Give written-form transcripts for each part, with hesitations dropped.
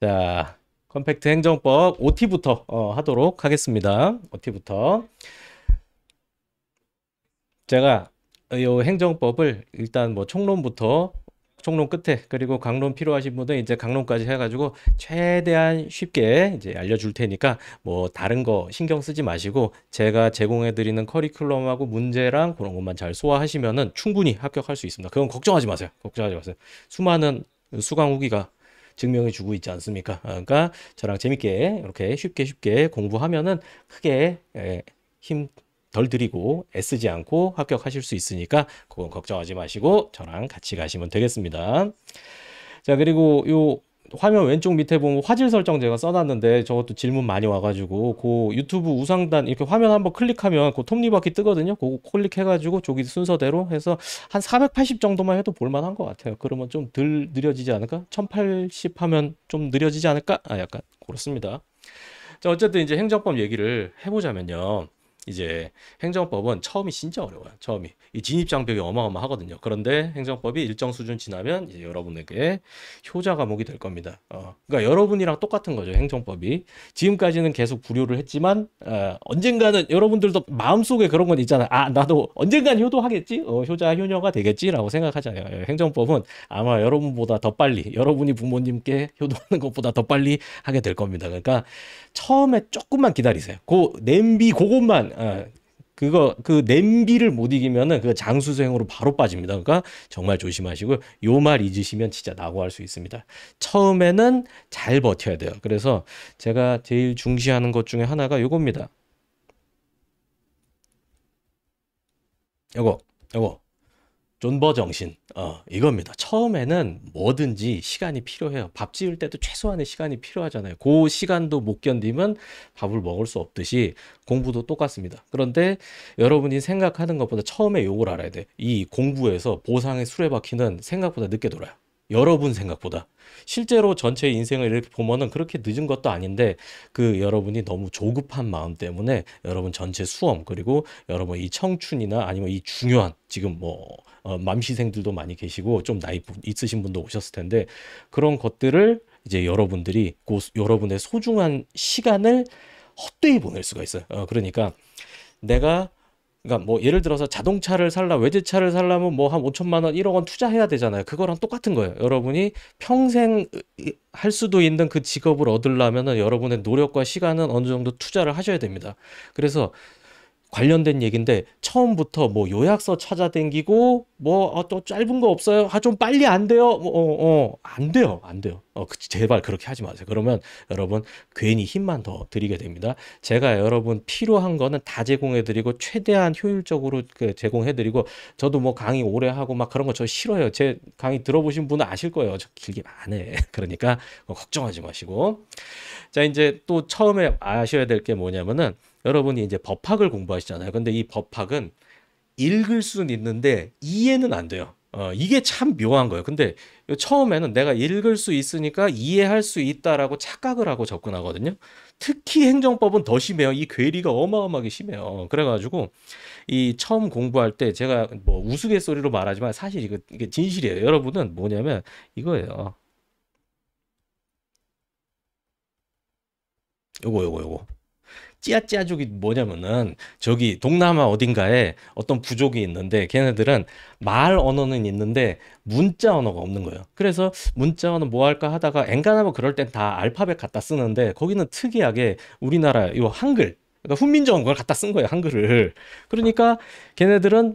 자, 컴팩트 행정법 OT부터 하도록 하겠습니다. OT부터. 제가 이 행정법을 일단 뭐 총론부터 총론 끝에 그리고 강론 필요하신 분은 이제 강론까지 해가지고 최대한 쉽게 이제 알려줄 테니까 뭐 다른 거 신경 쓰지 마시고 제가 제공해드리는 커리큘럼하고 문제랑 그런 것만 잘 소화하시면은 충분히 합격할 수 있습니다. 그건 걱정하지 마세요. 걱정하지 마세요. 수많은 수강 후기가 증명해 주고 있지 않습니까? 그러니까 저랑 재밌게 이렇게 쉽게 쉽게 공부하면은 크게 힘 덜 들이고 애쓰지 않고 합격하실 수 있으니까 그건 걱정하지 마시고 저랑 같이 가시면 되겠습니다. 자, 그리고 요 화면 왼쪽 밑에 보면 화질 설정 제가 써놨는데 저것도 질문 많이 와가지고 그 유튜브 우상단 이렇게 화면 한번 클릭하면 그 톱니바퀴 뜨거든요. 그거 클릭해가지고 저기 순서대로 해서 한 480 정도만 해도 볼만한 것 같아요. 그러면 좀 덜 느려지지 않을까? 1080 하면 좀 느려지지 않을까? 약간 그렇습니다. 자, 어쨌든 이제 행정법 얘기를 해보자면요. 이제 행정법은 처음이 진짜 어려워요. 처음이. 이 진입 장벽이 어마어마하거든요. 그런데 행정법이 일정 수준 지나면 이제 여러분에게 효자 과목이 될 겁니다. 그러니까 여러분이랑 똑같은 거죠. 행정법이. 지금까지는 계속 불효를 했지만 언젠가는 여러분들도 마음속에 그런 건 있잖아요. 나도 언젠간 효도하겠지? 효자 효녀가 되겠지라고 생각하잖아요. 행정법은 아마 여러분보다 더 빨리, 여러분이 부모님께 효도하는 것보다 더 빨리 하게 될 겁니다. 그러니까 처음에 조금만 기다리세요. 그 냄비 그것만 그거 그 냄비를 못 이기면은 그 장수생으로 바로 빠집니다. 그러니까 정말 조심하시고 요 말 잊으시면 진짜 낙오할 수 있습니다. 처음에는 잘 버텨야 돼요. 그래서 제가 제일 중시하는 것 중에 하나가 요겁니다. 요거 요거 존버 정신. 이겁니다. 처음에는 뭐든지 시간이 필요해요. 밥 지을 때도 최소한의 시간이 필요하잖아요. 그 시간도 못 견디면 밥을 먹을 수 없듯이 공부도 똑같습니다. 그런데 여러분이 생각하는 것보다 처음에 요걸 알아야 돼. 이 공부에서 보상의 수레바퀴는 생각보다 늦게 돌아요. 여러분 생각보다. 실제로 전체 인생을 이렇게 보면은 그렇게 늦은 것도 아닌데 그 여러분이 너무 조급한 마음 때문에 여러분 전체 수험 그리고 여러분 이 청춘이나 아니면 이 중요한 지금 뭐 맘시생들도 많이 계시고 좀 나이 있으신 분도 오셨을 텐데 그런 것들을 이제 여러분들이 여러분의 소중한 시간을 헛되이 보낼 수가 있어요. 그러니까 내가 그러니까 뭐 예를 들어서 자동차를 살라 외제차를 살려면 뭐 한 5천만 원, 1억 원 투자해야 되잖아요. 그거랑 똑같은 거예요. 여러분이 평생 할 수도 있는 그 직업을 얻으려면은 여러분의 노력과 시간은 어느 정도 투자를 하셔야 됩니다. 그래서 관련된 얘기인데 처음부터 뭐 요약서 찾아댕기고 뭐 또 짧은 거 없어요? 좀 빨리 안 돼요? 안 돼요. 안 돼요. 제발 그렇게 하지 마세요. 그러면 여러분 괜히 힘만 더 들이게 됩니다. 제가 여러분 필요한 거는 다 제공해 드리고 최대한 효율적으로 그 제공해 드리고 저도 뭐 강의 오래 하고 막 그런 거 저 싫어요. 제 강의 들어보신 분은 아실 거예요. 저 길게 안 해. 그러니까 걱정하지 마시고. 자, 이제 또 처음에 아셔야 될 게 뭐냐면은 여러분이 이제 법학을 공부하시잖아요. 근데 이 법학은 읽을 수는 있는데 이해는 안 돼요. 이게 참 묘한 거예요. 근데 처음에는 내가 읽을 수 있으니까 이해할 수 있다라고 착각을 하고 접근하거든요. 특히 행정법은 더 심해요. 이 괴리가 어마어마하게 심해요. 그래가지고 이 처음 공부할 때 제가 뭐 우스갯소리로 말하지만 사실 이게 진실이에요. 여러분은 뭐냐면 이거예요. 요거. 찌아찌아족이 뭐냐면은 저기 동남아 어딘가에 어떤 부족이 있는데 걔네들은 말 언어는 있는데 문자 언어가 없는 거예요. 그래서 문자 언어 뭐 할까 하다가 엔간하면 그럴 땐 다 알파벳 갖다 쓰는데 거기는 특이하게 우리나라 요 한글 그러니까 훈민정음 걸 갖다 쓴 거예요, 한글을. 그러니까 걔네들이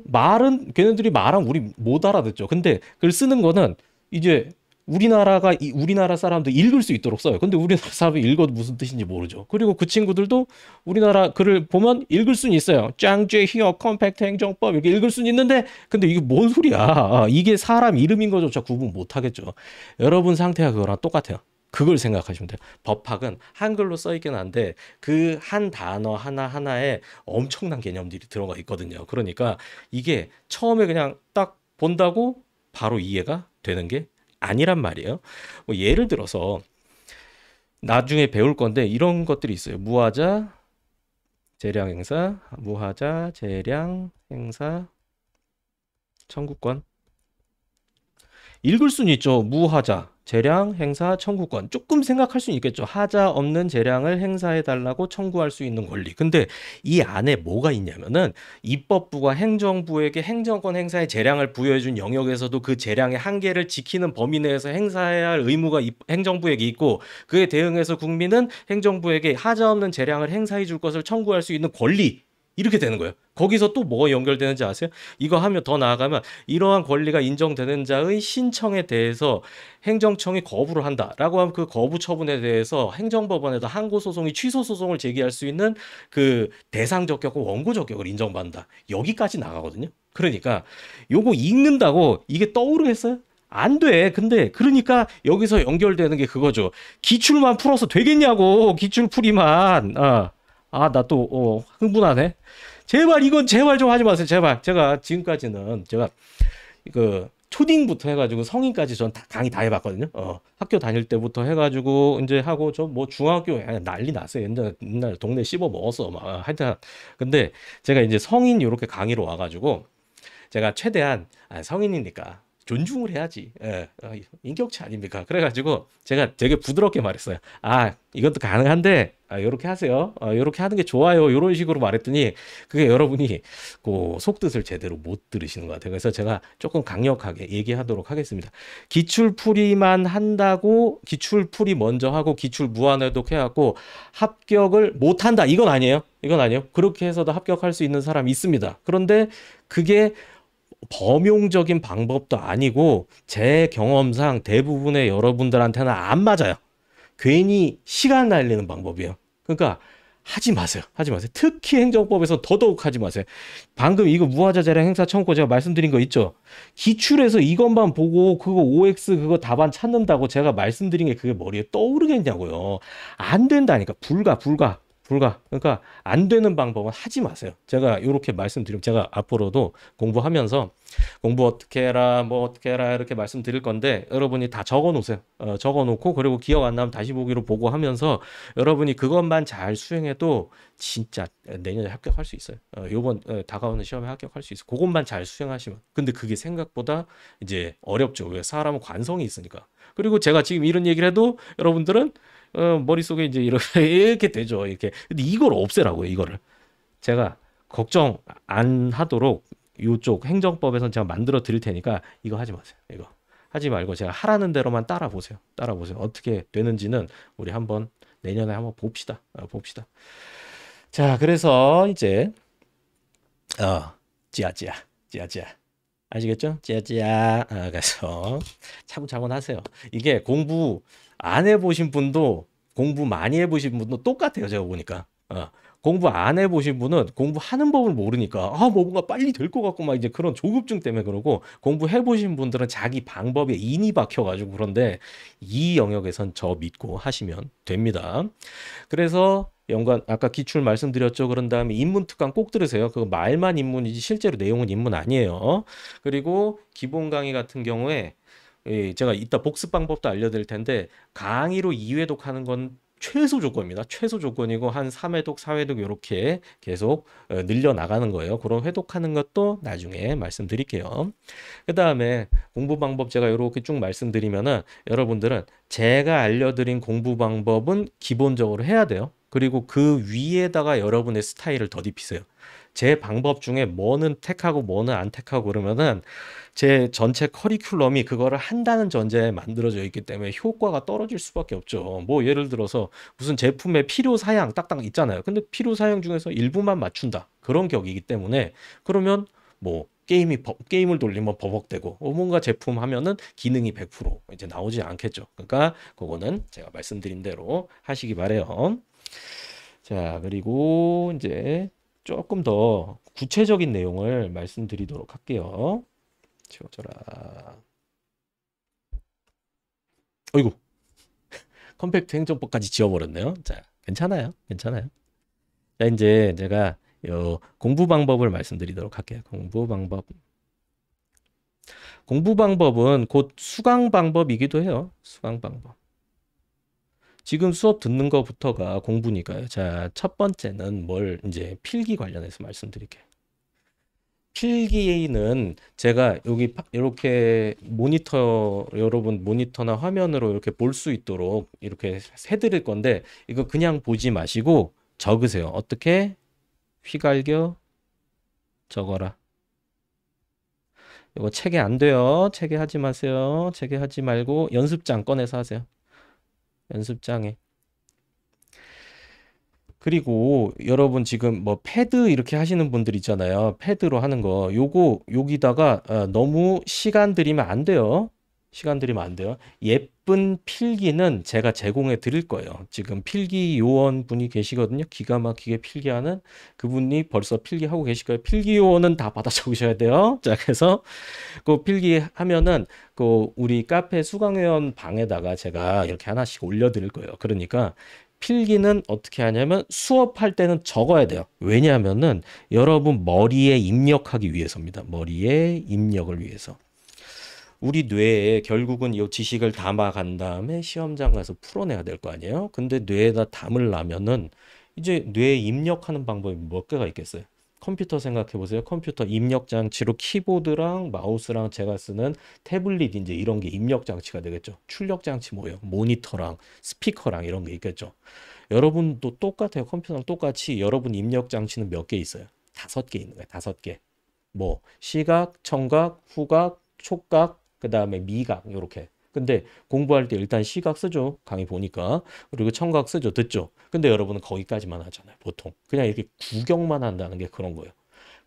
말은 우리 못 알아듣죠. 근데 글 쓰는 거는 이제 우리나라 사람도 읽을 수 있도록 써요. 근데 우리나라 사람이 읽어도 무슨 뜻인지 모르죠. 그리고 그 친구들도 우리나라 글을 보면 읽을 수는 있어요. 짱죄 히어 컴팩트 행정법 이렇게 읽을 수는 있는데 근데 이게 뭔 소리야? 이게 사람 이름인 거조차 구분 못 하겠죠. 여러분 상태가 그거랑 똑같아요. 그걸 생각하시면 돼요. 법학은 한글로 써 있긴 한데 그 한 단어 하나하나에 엄청난 개념들이 들어가 있거든요. 그러니까 이게 처음에 그냥 딱 본다고 바로 이해가 되는 게 아니란 말이에요. 뭐 예를 들어서 나중에 배울 건데 이런 것들이 있어요. 무하자, 재량 행사, 무하자, 재량 행사, 청구권. 읽을 수는 있죠. 무하자. 재량 행사 청구권. 조금 생각할 수 있겠죠. 하자 없는 재량을 행사해달라고 청구할 수 있는 권리. 근데 이 안에 뭐가 있냐면은 입법부가 행정부에게 행정권 행사의 재량을 부여해준 영역에서도 그 재량의 한계를 지키는 범위 내에서 행사해야 할 의무가 행정부에게 있고, 그에 대응해서 국민은 행정부에게 하자 없는 재량을 행사해 줄 것을 청구할 수 있는 권리. 이렇게 되는 거예요. 거기서 또 뭐가 연결되는지 아세요? 이거 하면 더 나아가면 이러한 권리가 인정되는 자의 신청에 대해서 행정청이 거부를 한다라고 하면 그 거부 처분에 대해서 행정법원에다 항고 소송이 취소 소송을 제기할 수 있는 그 대상 적격과 원고 적격을 인정받는다. 여기까지 나가거든요. 그러니까 요거 읽는다고 이게 떠오르겠어요? 안 돼. 근데 그러니까 여기서 연결되는 게 그거죠. 기출만 풀어서 되겠냐고. 기출풀이만. 나 또 흥분하네. 제발 이건 제발 좀 하지 마세요. 제발. 제가 지금까지는 제가 그 초딩부터 해가지고 성인까지 전 다 강의 다 해봤거든요. 학교 다닐 때부터 해가지고 이제 하고 저 뭐 중학교 난리 났어요. 옛날 동네 씹어 먹었어. 막 하여튼 근데 제가 이제 성인 이렇게 강의로 와가지고 제가 최대한 성인이니까 존중을 해야지. 예, 인격체 아닙니까? 그래가지고 제가 되게 부드럽게 말했어요. 이것도 가능한데 요렇게 하세요. 요렇게 하는 게 좋아요. 요런 식으로 말했더니 그게 여러분이 그 속뜻을 제대로 못 들으시는 것 같아요. 그래서 제가 조금 강력하게 얘기하도록 하겠습니다. 기출풀이만 한다고 기출풀이 먼저 하고 기출 무한회독 해갖고 합격을 못 한다. 이건 아니에요. 이건 아니에요. 그렇게 해서도 합격할 수 있는 사람이 있습니다. 그런데 그게 범용적인 방법도 아니고 제 경험상 대부분의 여러분들한테는 안 맞아요. 괜히 시간 날리는 방법이에요. 그러니까 하지 마세요. 하지 마세요. 특히 행정법에서 더더욱 하지 마세요. 방금 이거 무하자 재량 행사 청구 제가 말씀드린 거 있죠. 기출에서 이것만 보고 그거 OX 그거 답안 찾는다고 제가 말씀드린 게 그게 머리에 떠오르겠냐고요. 안 된다니까. 불가. 그러니까 안 되는 방법은 하지 마세요. 제가 이렇게 말씀드리면 제가 앞으로도 공부하면서 공부 어떻게 해라 뭐 어떻게 해라 이렇게 말씀드릴 건데 여러분이 다 적어 놓으세요. 적어 놓고 그리고 기억 안 나면 다시 보기로 보고 하면서 여러분이 그것만 잘 수행해도 진짜 내년에 합격할 수 있어요. 요번 다가오는 시험에 합격할 수 있어요. 그것만 잘 수행하시면. 근데 그게 생각보다 이제 어렵죠. 왜? 사람은 관성이 있으니까. 그리고 제가 지금 이런 얘기를 해도 여러분들은 머릿속에 이제 이렇게 되죠. 이렇게. 근데 이걸 없애라고요, 이거를. 제가 걱정 안 하도록 이쪽 행정법에선 제가 만들어 드릴 테니까 이거 하지 마세요. 이거. 하지 말고 제가 하라는 대로만 따라 보세요. 어떻게 되는지는 우리 한번 내년에 한번 봅시다. 자, 그래서 이제 찌아찌아. 아시겠죠? 찌아찌아. 그래서 차분차분 하세요. 이게 공부 안 해보신 분도 공부 많이 해보신 분도 똑같아요. 제가 보니까. 공부 안 해보신 분은 공부하는 법을 모르니까 뭐 뭔가 빨리 될 것 같고 막 이제 그런 조급증 때문에 그러고, 공부해보신 분들은 자기 방법에 인이 박혀가지고 그런데 이 영역에선 저 믿고 하시면 됩니다. 그래서 연관 아까 기출 말씀드렸죠. 그런 다음에 인문 특강 꼭 들으세요. 그거 말만 인문이지 실제로 내용은 인문 아니에요. 그리고 기본 강의 같은 경우에 제가 이따 복습 방법도 알려드릴 텐데 강의로 2회독 하는 건 최소 조건입니다. 최소 조건이고 한 3회독, 4회독 이렇게 계속 늘려나가는 거예요. 그런 회독하는 것도 나중에 말씀드릴게요. 그 다음에 공부 방법 제가 이렇게 쭉 말씀드리면은 여러분들은 제가 알려드린 공부 방법은 기본적으로 해야 돼요. 그리고 그 위에다가 여러분의 스타일을 덧입히세요. 제 방법 중에 뭐는 택하고 뭐는 안 택하고 그러면은 제 전체 커리큘럼이 그거를 한다는 전제에 만들어져 있기 때문에 효과가 떨어질 수밖에 없죠. 뭐 예를 들어서 무슨 제품의 필요 사양 딱딱 있잖아요. 근데 필요 사양 중에서 일부만 맞춘다. 그런 격이기 때문에 그러면 뭐 게임을 돌리면 버벅대고 뭔가 제품 하면은 기능이 100% 이제 나오지 않겠죠. 그러니까 그거는 제가 말씀드린 대로 하시기 바래요. 자, 그리고 이제 조금 더 구체적인 내용을 말씀드리도록 할게요. 지워져라. 어이구, 컴팩트 행정법까지 지워버렸네요. 자, 괜찮아요. 자, 이제 제가 공부 방법을 말씀드리도록 할게요. 공부 방법은 곧 수강 방법이기도 해요. 수강 방법. 지금 수업 듣는 것부터가 공부니까요. 자, 첫 번째는 이제 필기 관련해서 말씀드릴게요. 필기는 제가 여기 이렇게 모니터, 여러분 모니터나 화면으로 이렇게 볼 수 있도록 이렇게 해드릴 건데, 이거 그냥 보지 마시고 적으세요. 어떻게? 휘갈겨 적어라. 이거 책에 안 돼요. 책에 하지 마세요. 책에 하지 말고 연습장 꺼내서 하세요. 연습장에. 그리고 여러분 지금 뭐 패드 이렇게 하시는 분들 있잖아요. 패드로 하는 거. 요거 여기다가 너무 시간 들이면 안 돼요. 시간 들이면 안 돼요. 예쁜 필기는 제가 제공해 드릴 거예요. 지금 필기 요원 분이 계시거든요. 기가 막히게 필기하는 그분이 벌써 필기하고 계실 거예요. 필기 요원은 다 받아 적으셔야 돼요. 자, 그래서 그 필기하면은 그 우리 카페 수강회원 방에다가 제가 이렇게 하나씩 올려 드릴 거예요. 그러니까 필기는 어떻게 하냐면 수업할 때는 적어야 돼요. 왜냐하면은 여러분 머리에 입력하기 위해서입니다. 머리에 입력을 위해서. 우리 뇌에 결국은 이 지식을 담아간 다음에 시험장 가서 풀어내야 될 거 아니에요? 근데 뇌에다 담으려면은 이제 뇌에 입력하는 방법이 몇 개가 있겠어요? 컴퓨터 생각해 보세요. 컴퓨터 입력 장치로 키보드랑 마우스랑 제가 쓰는 태블릿 이제 이런 게 입력 장치가 되겠죠. 출력 장치 뭐예요? 모니터랑 스피커랑 이런 게 있겠죠. 여러분도 똑같아요. 컴퓨터랑 똑같이 여러분 입력 장치는 몇 개 있어요? 5개 있는 거예요. 5개. 뭐 시각, 청각, 후각, 촉각, 그다음에 미각 요렇게. 근데 공부할 때 일단 시각 쓰죠. 강의 보니까. 그리고 청각 쓰죠. 듣죠. 근데 여러분은 거기까지만 하잖아요. 보통. 그냥 이렇게 구경만 한다는 게 그런 거예요.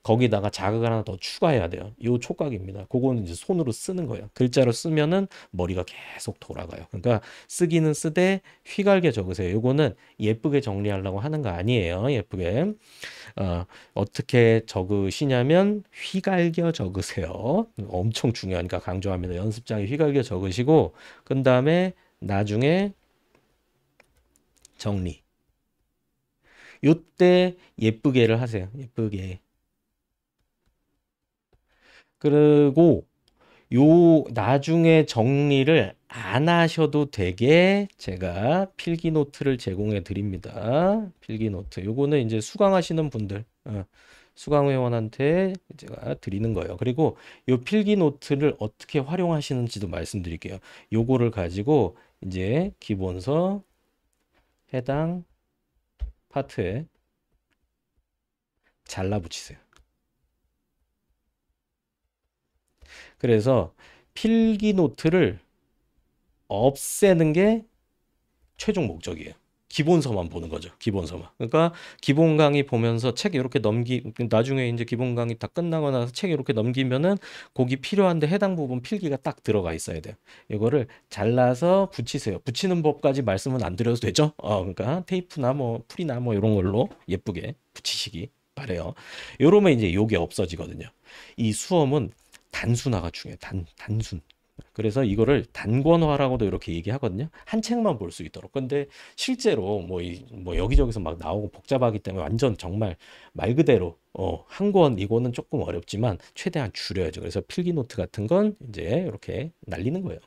거기다가 자극을 하나 더 추가해야 돼요. 요 촉각입니다. 그거는 이제 손으로 쓰는 거예요. 글자로 쓰면은 머리가 계속 돌아가요. 그러니까 쓰기는 쓰되 휘갈게 적으세요. 요거는 예쁘게 정리하려고 하는 거 아니에요. 예쁘게. 어떻게 적으시냐면 휘갈겨 적으세요. 엄청 중요하니까 강조합니다. 연습장에 휘갈겨 적으시고 그 다음에 나중에 정리. 요때 예쁘게를 하세요. 예쁘게. 그리고 요 나중에 정리를 안 하셔도 되게 제가 필기 노트를 제공해 드립니다. 필기 노트. 요거는 이제 수강하시는 분들, 수강 회원한테 제가 드리는 거예요. 그리고 요 필기 노트를 어떻게 활용하시는지도 말씀드릴게요. 요거를 가지고 이제 기본서 해당 파트에 잘라 붙이세요. 그래서 필기 노트를 없애는 게 최종 목적이에요. 기본서만 보는 거죠. 기본서만. 그러니까 기본 강의 보면서 책 이렇게 나중에 이제 기본 강의 다 끝나고 나서 책 이렇게 넘기면은 거기 필요한데 해당 부분 필기가 딱 들어가 있어야 돼요. 이거를 잘라서 붙이세요. 붙이는 법까지 말씀은 안 드려도 되죠? 그러니까 테이프나 뭐 풀이나 뭐 이런 걸로 예쁘게 붙이시기 바래요. 요러면 이제 요게 없어지거든요. 이 수험은 단순화가 중요해요. 단순. 그래서 이거를 단권화라고도 이렇게 얘기하거든요. 한 책만 볼 수 있도록. 근데 실제로 뭐 여기저기서 막 나오고 복잡하기 때문에 완전 정말 말 그대로 한 권 이거는 조금 어렵지만 최대한 줄여야죠. 그래서 필기 노트 같은 건 이제 이렇게 날리는 거예요.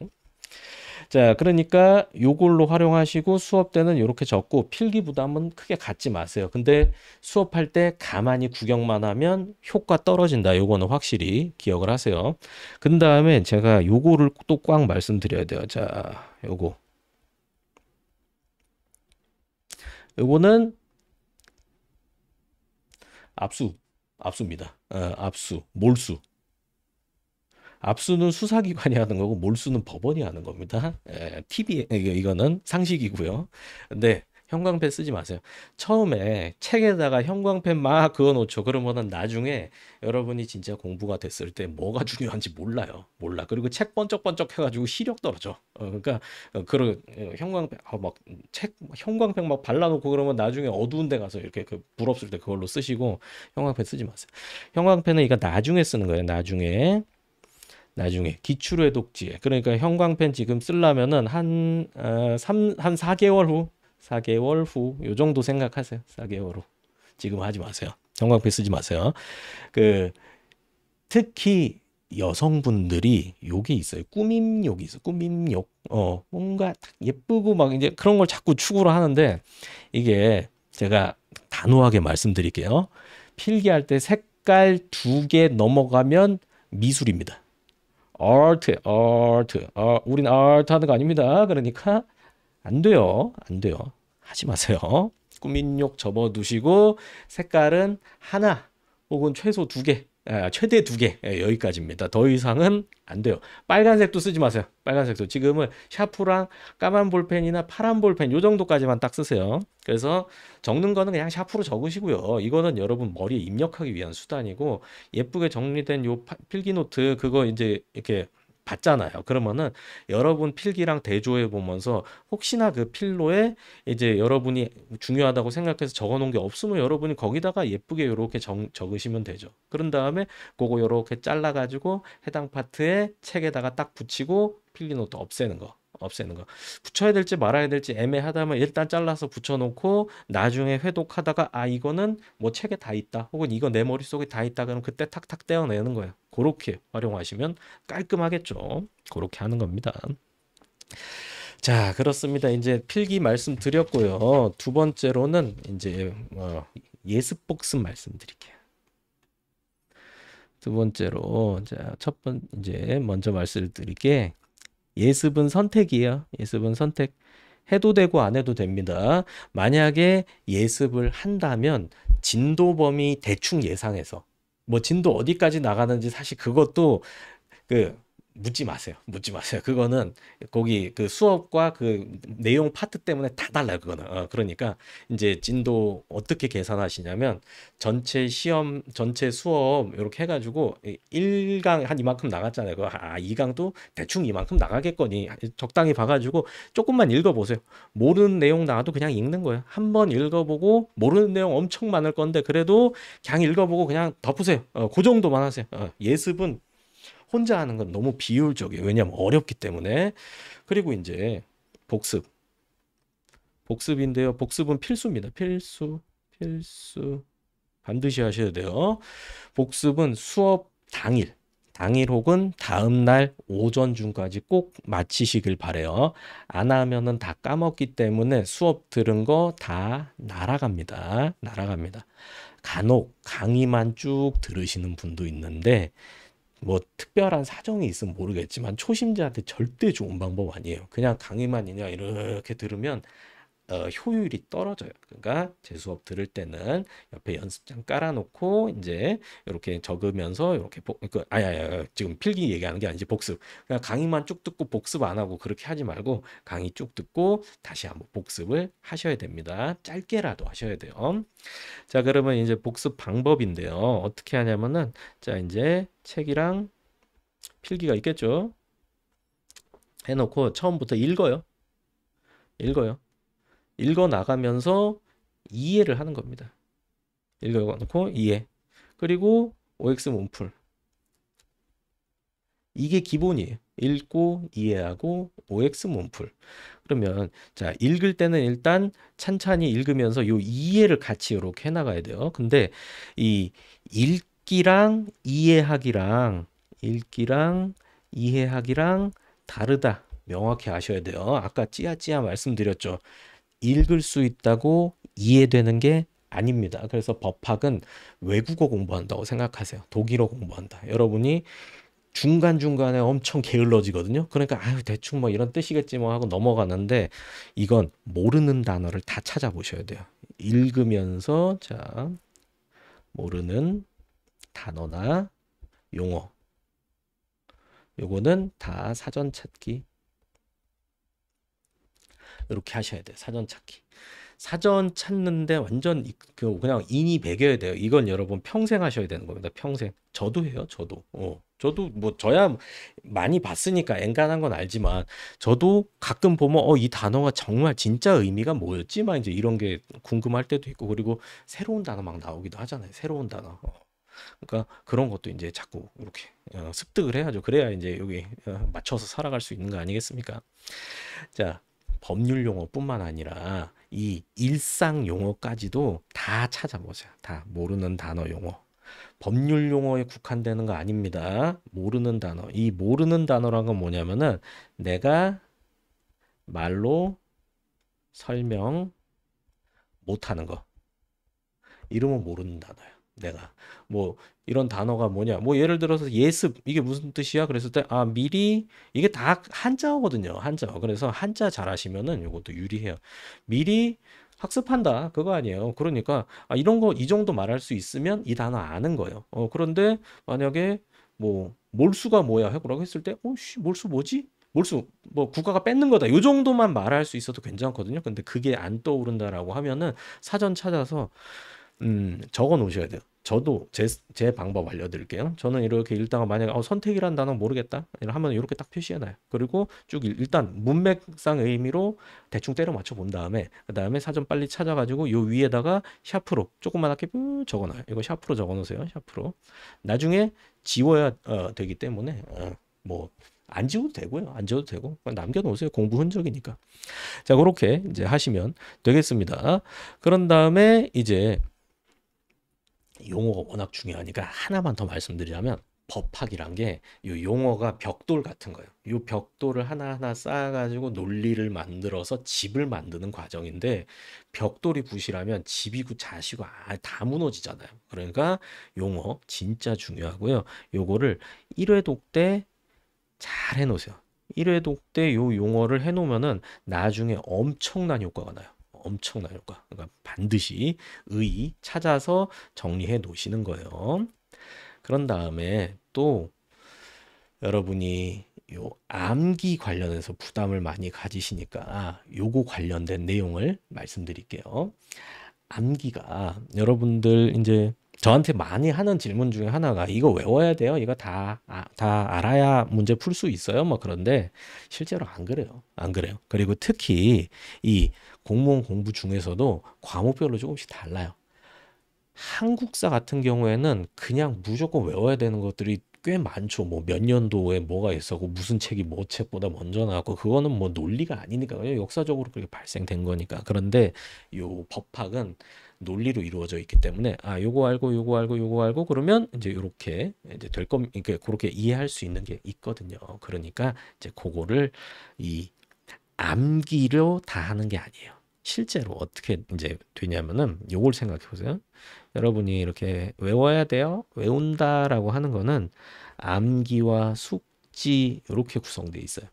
자, 그러니까 요걸로 활용하시고 수업 때는 이렇게 적고 필기 부담은 크게 갖지 마세요. 근데 수업할 때 가만히 구경만 하면 효과 떨어진다. 요거는 확실히 기억을 하세요. 그 다음에 제가 요거를 또 꽉 말씀드려야 돼요. 자, 요거는 압수입니다. 몰수. 압수는 수사기관이 하는 거고 몰수는 법원이 하는 겁니다. 이거는 상식이고요. 근데 형광펜 쓰지 마세요. 처음에 책에다가 형광펜 막 그어놓죠. 그러면은 나중에 여러분이 진짜 공부가 됐을 때 뭐가 중요한지 몰라요. 몰라. 그리고 책 번쩍번쩍 해가지고 시력 떨어져. 그러니까 그런 형광펜 형광펜 막 발라놓고 그러면 나중에 어두운 데 가서 이렇게 불 없을 때 그걸로 쓰시고 형광펜 쓰지 마세요. 형광펜은 이거 나중에 쓰는 거예요. 나중에 기출회 독지에 그러니까 형광펜 지금 쓰려면은 한 4개월 후 4개월 후 요 정도 생각하세요. 4개월 후 지금 하지 마세요. 형광펜 쓰지 마세요. 특히 여성분들이 요게 있어요. 꾸밈욕이 있어요. 꾸밈욕. 뭔가 예쁘고 막 이제 그런 걸 자꾸 추구를 하는데 이게 제가 단호하게 말씀드릴게요. 필기할 때 색깔 2개 넘어가면 미술입니다. 아트, 아트. 우린 아트 하는 거 아닙니다. 그러니까 안 돼요. 안 돼요. 하지 마세요. 꾸민 욕 접어두시고 색깔은 하나 혹은 최소 2개, 최대 2개 여기까지입니다. 더 이상은 안 돼요. 빨간색도 쓰지 마세요. 빨간색도 지금은 샤프랑 까만 볼펜이나 파란 볼펜 요 정도까지만 딱 쓰세요. 그래서 적는 거는 그냥 샤프로 적으시고요. 이거는 여러분 머리에 입력하기 위한 수단이고 예쁘게 정리된 요 필기 노트 그거 이제 이렇게 받잖아요. 그러면은 여러분 필기랑 대조해 보면서 혹시나 그 필로에 이제 여러분이 중요하다고 생각해서 적어 놓은 게 없으면 여러분이 거기다가 예쁘게 이렇게 적으시면 되죠. 그런 다음에 그거 이렇게 잘라 가지고 해당 파트에 책에다가 딱 붙이고 필기 노트 없애는 거. 없애는 거. 붙여야 될지 말아야 될지 애매하다면 일단 잘라서 붙여놓고 나중에 회독하다가 아 이거는 뭐 책에 다 있다 혹은 이거 내 머릿속에 다 있다 그러면 그때 탁탁 떼어내는 거예요. 그렇게 활용하시면 깔끔하겠죠. 그렇게 하는 겁니다. 자, 그렇습니다. 이제 필기 말씀드렸고요. 두 번째로는 이제 예습 복습 말씀드릴게요. 두 번째로 자, 이제 먼저 말씀드릴게 예습은 선택이에요. 예습은 선택. 해도 되고 안 해도 됩니다. 만약에 예습을 한다면 진도 범위 대충 예상해서 뭐 진도 어디까지 나가는지 사실 그것도 그 묻지 마세요. 묻지 마세요. 그거는 거기 그 수업과 그 내용 파트 때문에 다 달라요. 그거는. 그러니까 이제 진도 어떻게 계산하시냐면 전체 시험, 전체 수업 이렇게 해가지고 1강 한 이만큼 나갔잖아요. 2강도 대충 이만큼 나가겠거니 적당히 봐가지고 조금만 읽어보세요. 모르는 내용 나와도 그냥 읽는 거예요. 한번 읽어보고 모르는 내용 엄청 많을 건데 그래도 그냥 읽어보고 그냥 덮으세요. 그 정도만 하세요. 예습은 혼자 하는 건 너무 비효율적이에요. 왜냐하면 어렵기 때문에. 그리고 이제 복습. 복습인데요. 복습은 필수입니다. 필수. 필수. 반드시 하셔야 돼요. 복습은 수업 당일. 당일 혹은 다음 날 오전 중까지 꼭 마치시길 바래요. 안 하면은 다 까먹기 때문에 수업 들은 거 다 날아갑니다. 날아갑니다. 간혹 강의만 쭉 들으시는 분도 있는데 뭐 특별한 사정이 있으면 모르겠지만 초심자한테 절대 좋은 방법 아니에요. 그냥 강의만 그냥 이렇게 들으면 효율이 떨어져요. 그러니까 제 수업 들을 때는 옆에 연습장 깔아놓고 이제 이렇게 적으면서 이렇게 지금 필기 얘기하는 게 아니지 복습. 그냥 강의만 쭉 듣고 복습 안 하고 그렇게 하지 말고 강의 쭉 듣고 다시 한번 복습을 하셔야 됩니다. 짧게라도 하셔야 돼요. 자, 그러면 이제 복습 방법인데요. 어떻게 하냐면은 자, 이제 책이랑 필기가 있겠죠. 해놓고 처음부터 읽어요. 읽어요. 읽어 나가면서 이해를 하는 겁니다. 읽어 놓고 이해. 그리고 OX 문풀. 이게 기본이에요. 읽고 이해하고 OX 문풀. 그러면 자, 읽을 때는 일단 찬찬히 읽으면서 요 이해를 같이 이렇게 해 나가야 돼요. 근데 이 읽기랑 이해하기랑 다르다. 명확히 아셔야 돼요. 아까 찌야찌야 말씀드렸죠. 읽을 수 있다고 이해되는 게 아닙니다. 그래서 법학은 외국어 공부한다고 생각하세요. 독일어 공부한다. 여러분이 중간중간에 엄청 게을러지거든요. 그러니까 아유 대충 뭐 이런 뜻이겠지 뭐 하고 넘어가는데 이건 모르는 단어를 다 찾아보셔야 돼요. 읽으면서 자 모르는 단어나 용어 요거는 다 사전 찾기 이렇게 하셔야 돼요. 사전 찾기. 사전 찾는데 완전 그냥 인이 배겨야 돼요. 이건 여러분 평생 하셔야 되는 겁니다. 평생. 저도 해요. 저도. 저도 뭐 저야 많이 봤으니까 엔간한 건 알지만 저도 가끔 보면 이 단어가 정말 진짜 의미가 뭐였지? 막 이제 이런 게 궁금할 때도 있고 그리고 새로운 단어 막 나오기도 하잖아요. 새로운 단어. 그러니까 그런 것도 이제 자꾸 이렇게 습득을 해야죠. 그래야 이제 여기 맞춰서 살아갈 수 있는 거 아니겠습니까? 자, 법률 용어뿐만 아니라 이 일상 용어까지도 다 찾아보세요. 다 모르는 단어 용어. 법률 용어에 국한되는 거 아닙니다. 모르는 단어. 이 모르는 단어란 건 뭐냐면은 내가 말로 설명 못하는 거. 이러면 모르는 단어예요. 내가 뭐 이런 단어가 뭐냐 뭐 예를 들어서 예습 이게 무슨 뜻이야 그랬을 때 아 미리 이게 다 한자어거든요 한자어 그래서 한자 잘하시면은 요것도 유리해요 미리 학습한다 그거 아니에요 그러니까 아 이런 거 이 정도 말할 수 있으면 이 단어 아는 거예요 그런데 만약에 뭐 몰수가 뭐야 해보라고 했을 때 씨 몰수 뭐지 몰수 뭐 국가가 뺏는 거다 요 정도만 말할 수 있어도 괜찮거든요 근데 그게 안 떠오른다라고 하면은 사전 찾아서 적어 놓으셔야 돼요. 저도 제 방법 알려드릴게요. 저는 이렇게 읽다가 만약에 선택이란 단어 모르겠다. 하면 이렇게 딱 표시해놔요. 그리고 쭉 일단 문맥상 의미로 대충 때려 맞춰 본 다음에 그 다음에 사전 빨리 찾아가지고 요 위에다가 샤프로 조그맣게 적어놔요. 이거 샤프로 적어놓으세요. 샤프로. 나중에 지워야 되기 때문에 뭐 안 지워도 되고요. 안 지워도 되고 남겨놓으세요. 공부 흔적이니까. 자 그렇게 이제 하시면 되겠습니다. 그런 다음에 이제 용어가 워낙 중요하니까 하나만 더 말씀드리자면 법학이란 게 이 용어가 벽돌 같은 거예요. 이 벽돌을 하나하나 쌓아가지고 논리를 만들어서 집을 만드는 과정인데 벽돌이 부실하면 집이고 자시고 다 무너지잖아요. 그러니까 용어 진짜 중요하고요. 요거를 1회 독대 잘 해놓으세요. 1회 독대 요 용어를 해놓으면은 나중에 엄청난 효과가 나요. 엄청난 효과. 그러니까 반드시 찾아서 정리해 놓으시는 거예요. 그런 다음에 또 여러분이 요 암기 관련해서 부담을 많이 가지시니까 요거 관련된 내용을 말씀드릴게요. 암기가 여러분들 이제 저한테 많이 하는 질문 중에 하나가 이거 외워야 돼요? 이거 다 알아야 문제 풀 수 있어요? 뭐 그런데 실제로 안 그래요. 안 그래요. 그리고 특히 이 공무원 공부 중에서도 과목별로 조금씩 달라요. 한국사 같은 경우에는 그냥 무조건 외워야 되는 것들이 꽤 많죠. 뭐 몇 년도에 뭐가 있었고 무슨 책이 뭐 책보다 먼저 나왔고 그거는 뭐 논리가 아니니까 그냥 역사적으로 그렇게 발생된 거니까. 그런데 요 법학은 논리로 이루어져 있기 때문에 요거 알고 요거 알고 요거 알고 그러면 이제 요렇게 이제 될 겁니다. 그러니까 그렇게 이해할 수 있는 게 있거든요. 그러니까 이제 그거를 이 암기로 다 하는 게 아니에요. 실제로 어떻게 이제 되냐면은 요걸 생각해 보세요. 여러분이 이렇게 외워야 돼요. 외운다라고 하는 거는 암기와 숙지 이렇게 구성되어 있어요.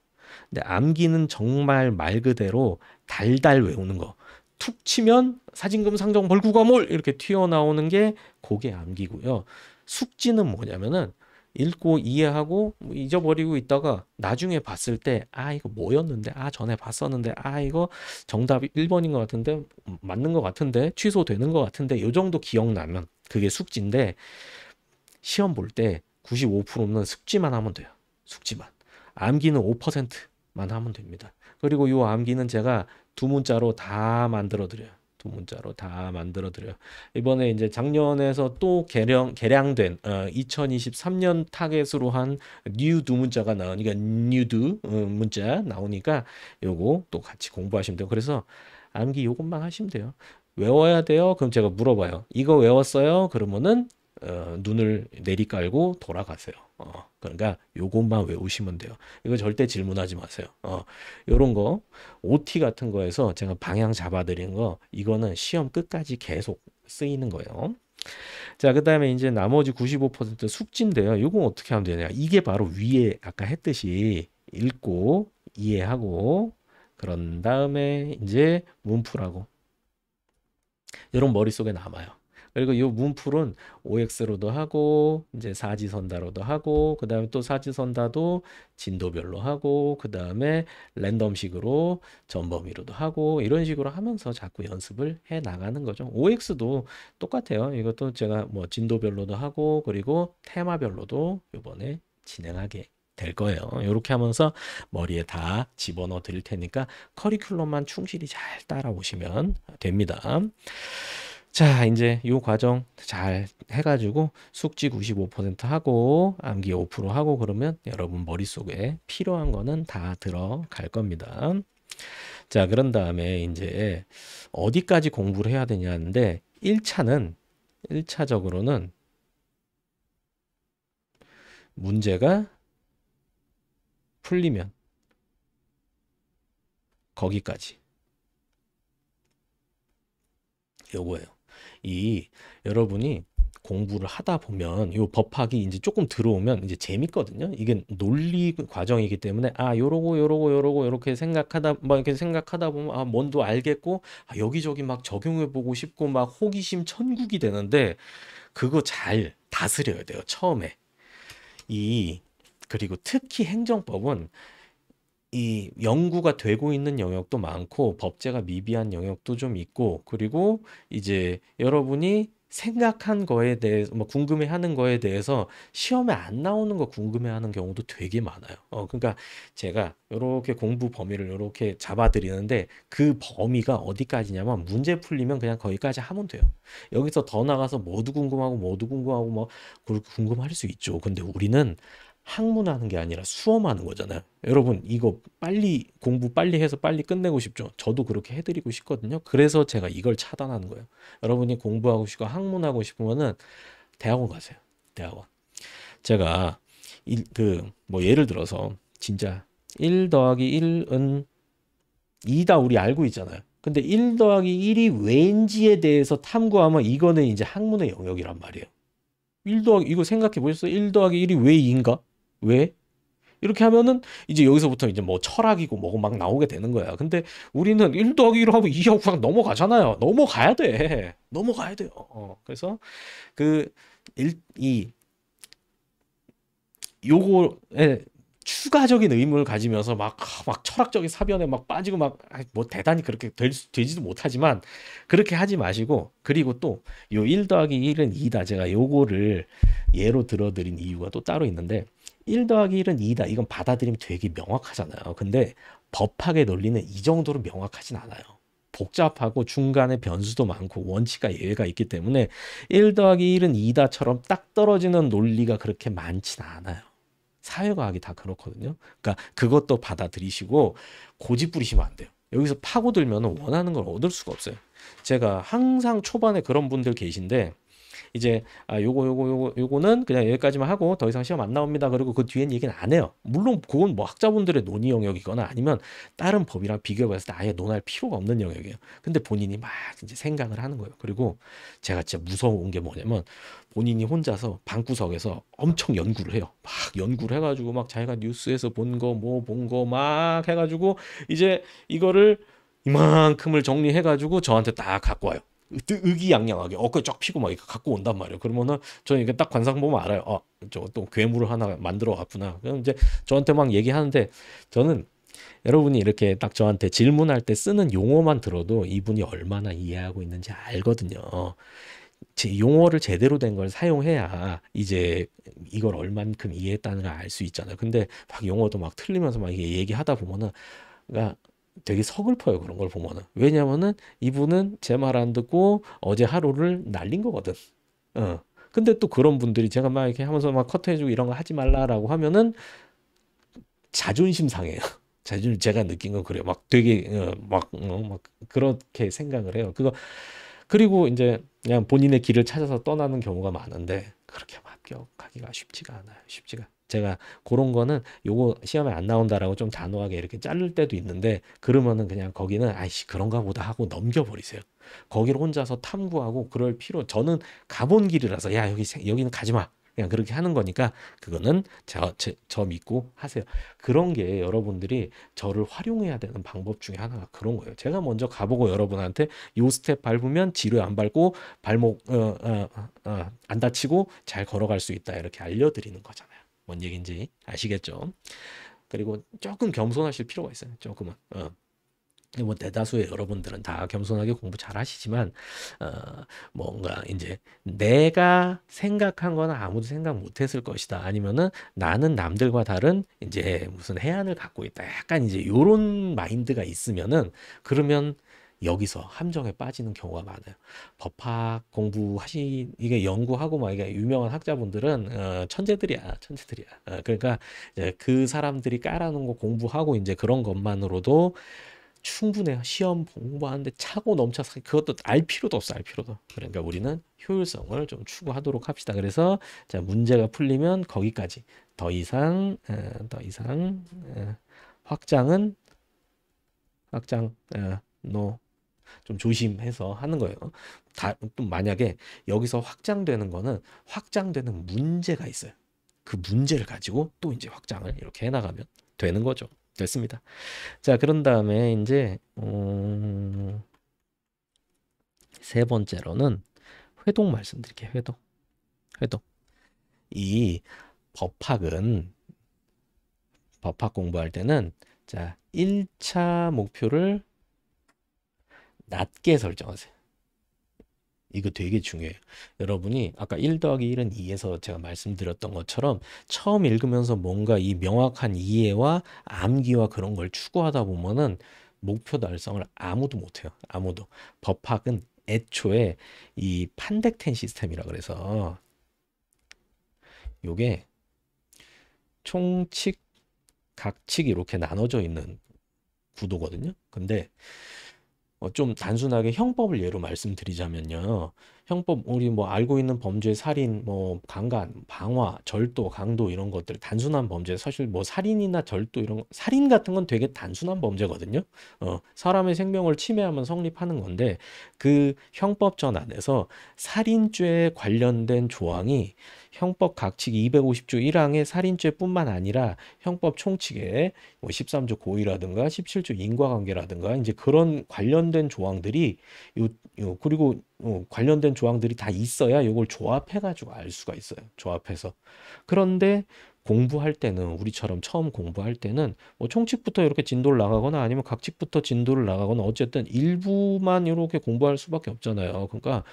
근데 암기는 정말 말 그대로 달달 외우는 거. 툭 치면 사진금 상정 벌구과몰 이렇게 튀어나오는 게 그게 암기고요. 숙지는 뭐냐면은 읽고 이해하고 잊어버리고 있다가 나중에 봤을 때 이거 뭐였는데 전에 봤었는데 이거 정답이 1번인 것 같은데 맞는 것 같은데 취소되는 것 같은데 요 정도 기억나면 그게 숙지인데 시험 볼 때 95%는 숙지만 하면 돼요. 숙지만. 암기는 5%만 하면 됩니다. 그리고 요 암기는 제가 두 문자로 다 만들어 드려요. 두 문자로 다 만들어 드려요. 이번에 이제 작년에서 또 개량된 2023년 타겟으로 한 뉴 두 문자가 나오니까 뉴두 문자 나오니까 요거 또 같이 공부하시면 돼요. 그래서 암기 요것만 하시면 돼요. 외워야 돼요. 그럼 제가 물어봐요. 이거 외웠어요? 그러면은 눈을 내리깔고 돌아가세요. 그러니까 요것만 외우시면 돼요. 이거 절대 질문하지 마세요. 요런 거 OT 같은 거에서 제가 방향 잡아드린 거 이거는 시험 끝까지 계속 쓰이는 거예요. 자, 그다음에 이제 나머지 95% 숙지인데요. 요건 어떻게 하면 되냐? 이게 바로 위에 아까 했듯이 읽고 이해하고 그런 다음에 이제 문풀하고 이런 머릿속에 남아요. 그리고 이 문풀은 OX로도 하고 이제 사지선다로도 하고 그다음에 또 사지선다도 진도별로 하고 그다음에 랜덤식으로 전범위로도 하고 이런 식으로 하면서 자꾸 연습을 해 나가는 거죠. OX도 똑같아요. 이것도 제가 뭐 진도별로도 하고 그리고 테마별로도 이번에 진행하게 될 거예요. 이렇게 하면서 머리에 다 집어넣어 드릴 테니까 커리큘럼만 충실히 잘 따라오시면 됩니다. 자, 이제 이 과정 잘 해가지고 숙지 95% 하고 암기 5% 하고 그러면 여러분 머릿속에 필요한 거는 다 들어갈 겁니다. 자, 그런 다음에 이제 어디까지 공부를 해야 되냐는데 1차적으로는 문제가 풀리면 거기까지 요거예요. 여러분이 공부를 하다 보면 요 법학이 이제 조금 들어오면 이제 재밌거든요. 이게 논리 과정이기 때문에 아 요러고 요러고 요러고 요렇게 생각하다 막 이렇게 생각하다 보면 아 뭔도 알겠고 아 여기저기 막 적용해 보고 싶고 막 호기심 천국이 되는데 그거 잘 다스려야 돼요. 처음에. 이 그리고 특히 행정법은 이 연구가 되고 있는 영역도 많고 법제가 미비한 영역도 좀 있고 그리고 이제 여러분이 생각한 거에 대해서 뭐 궁금해하는 거에 대해서 시험에 안 나오는 거 궁금해하는 경우도 되게 많아요. 그러니까 제가 요렇게 공부 범위를 요렇게 잡아드리는데 그 범위가 어디까지냐면 문제 풀리면 그냥 거기까지 하면 돼요. 여기서 더 나가서 뭐도 궁금하고 뭐 그렇게 궁금할 수 있죠. 근데 우리는 학문하는 게 아니라 수험하는 거잖아요. 여러분, 이거 빨리 공부 빨리 해서 빨리 끝내고 싶죠? 저도 그렇게 해드리고 싶거든요. 그래서 제가 이걸 차단하는 거예요. 여러분이 공부하고 싶고 학문하고 싶으면은 대학원 가세요. 대학원. 제가 뭐 예를 들어서 진짜 1 더하기 1은 2다 우리 알고 있잖아요. 근데 1 더하기 1이 왠지에 대해서 탐구하면 이거는 이제 학문의 영역이란 말이에요. 1 더하기 이거 생각해 보셨어요? 1 더하기 1이 왜 2인가? 왜? 이렇게 하면은 이제 여기서부터 이제 뭐 철학이고 뭐고 막 나오게 되는 거야. 근데 우리는 1 더하기 1 하고 2하고 그냥 넘어가잖아요. 넘어가야 돼. 넘어가야 돼요. 그래서 그 이 요거에 추가적인 의문을 가지면서 막 철학적인 사변에 막 빠지고 막 뭐 대단히 그렇게 되지도 못하지만 그렇게 하지 마시고 그리고 또 요 1 더하기 1은 2다. 제가 요거를 예로 들어드린 이유가 또 따로 있는데 1 더하기 1은 2다. 이건 받아들이면 되게 명확하잖아요. 근데 법학의 논리는 이 정도로 명확하진 않아요. 복잡하고 중간에 변수도 많고 원칙과 예외가 있기 때문에 1 더하기 1은 2다처럼 딱 떨어지는 논리가 그렇게 많진 않아요. 사회과학이 다 그렇거든요. 그러니까 그것도 받아들이시고 고집 부리시면 안 돼요. 여기서 파고들면 원하는 걸 얻을 수가 없어요. 제가 항상 초반에 그런 분들 계신데 이제 요거는 그냥 여기까지만 하고 더 이상 시험 안 나옵니다. 그리고 그 뒤엔 얘기는 안 해요. 물론 그건 뭐 학자분들의 논의 영역이거나 아니면 다른 법이랑 비교해봤을 때 아예 논할 필요가 없는 영역이에요. 근데 본인이 막 이제 생각을 하는 거예요. 그리고 제가 진짜 무서운 게 뭐냐면 본인이 혼자서 방구석에서 엄청 연구를 해요. 막 연구를 해가지고 막 자기가 뉴스에서 본 거 뭐 본 거 막 해가지고 이제 이거를 이만큼을 정리해가지고 저한테 딱 갖고 와요. 의기양양하게 어깨 쫙 피고 막 이렇게 갖고 온단 말이에요. 그러면은 저는 이게 딱 관상 보면 알아요. 저거 또 괴물을 하나 만들어 왔구나. 그럼 이제 저한테 막 얘기하는데 저는 여러분이 이렇게 딱 저한테 질문할 때 쓰는 용어만 들어도 이분이 얼마나 이해하고 있는지 알거든요. 제 용어를 제대로 된 걸 사용해야 이제 이걸 얼만큼 이해했다는 걸 알 수 있잖아요. 근데 막 용어도 막 틀리면서 막 이게 얘기하다 보면은 그러니까 되게 서글퍼요. 그런 걸 보면은. 왜냐면은 이분은 제 말 안 듣고 어제 하루를 날린 거거든. 근데 또 그런 분들이 제가 막 이렇게 하면서 막 커트해주고 이런 거 하지 말라라고 하면은 자존심 상해요. 제가 느낀 건 그래요. 막 되게 막 그렇게 생각을 해요. 그리고 이제 그냥 본인의 길을 찾아서 떠나는 경우가 많은데 그렇게 합격하기가 쉽지가 않아요. 제가 그런 거는 요거 시험에 안 나온다라고 좀 단호하게 이렇게 자를 때도 있는데 그러면은 그냥 거기는 아이씨 그런가 보다 하고 넘겨버리세요. 거기를 혼자서 탐구하고 그럴 필요 저는 가본 길이라서 야 여기는 가지 마. 그냥 그렇게 하는 거니까 그거는 저 믿고 하세요. 그런 게 여러분들이 저를 활용해야 되는 방법 중에 하나가 그런 거예요. 제가 먼저 가보고 여러분한테 요 스텝 밟으면 지뢰 안 밟고 발목 안 다치고 잘 걸어갈 수 있다 이렇게 알려드리는 거잖아요. 뭔 얘기인지 아시겠죠? 그리고 조금 겸손하실 필요가 있어요. 조금은. 뭐 대다수의 여러분들은 다 겸손하게 공부 잘 하시지만 뭔가 이제 내가 생각한 거는 아무도 생각 못 했을 것이다. 아니면은 나는 남들과 다른 이제 무슨 해안을 갖고 있다. 약간 이제 요런 마인드가 있으면은 그러면 여기서 함정에 빠지는 경우가 많아요. 법학 이게 연구하고 막 이게 유명한 학자분들은 천재들이야. 그러니까 이제 그 사람들이 깔아놓은 거 공부하고 이제 그런 것만으로도 충분해요. 시험 공부하는데 차고 넘쳐서 그것도 알 필요도 없어, 알 필요도. 그러니까 우리는 효율성을 좀 추구하도록 합시다. 그래서 자 문제가 풀리면 거기까지. 더 이상 확장, 노. 좀 조심해서 하는 거예요. 또 만약에 여기서 확장되는 거는 확장되는 문제가 있어요. 그 문제를 가지고 또 이제 확장을 이렇게 해나가면 되는 거죠. 됐습니다. 자, 그런 다음에 이제 세 번째로는 회독 말씀드릴게요. 회독. 이 법학 공부할 때는 자, 1차 목표를 낮게 설정하세요. 이거 되게 중요해요. 여러분이 아까 1 더하기 1은 2에서 제가 말씀드렸던 것처럼 처음 읽으면서 뭔가 이 명확한 이해와 암기와 그런 걸 추구하다 보면은 목표 달성을 아무도 못해요. 아무도. 법학은 애초에 이 판택텐 시스템이라 그래서 요게 총칙, 각칙 이렇게 나눠져 있는 구도거든요. 근데 좀 단순하게 형법을 예로 말씀드리자면요. 형법 우리 뭐 알고 있는 범죄 살인, 뭐 강간, 방화, 절도, 강도 이런 것들 단순한 범죄 사실 뭐 살인이나 절도 이런 살인 같은 건 되게 단순한 범죄거든요. 사람의 생명을 침해하면 성립하는 건데 그 형법전 안에서 살인죄에 관련된 조항이 형법 각칙 250조 1항의 살인죄뿐만 아니라 형법 총칙에 뭐 13조 고의라든가 17조 인과관계라든가 이제 그런 관련된 조항들이 그리고 관련된 조항들이 다 있어야 이걸 조합해 가지고 알 수가 있어요. 조합해서. 그런데 공부할 때는 우리처럼 처음 공부할 때는 뭐 총칙부터 이렇게 진도를 나가거나 아니면 각칙부터 진도를 나가거나 어쨌든 일부만 이렇게 공부할 수밖에 없잖아요. 그러니까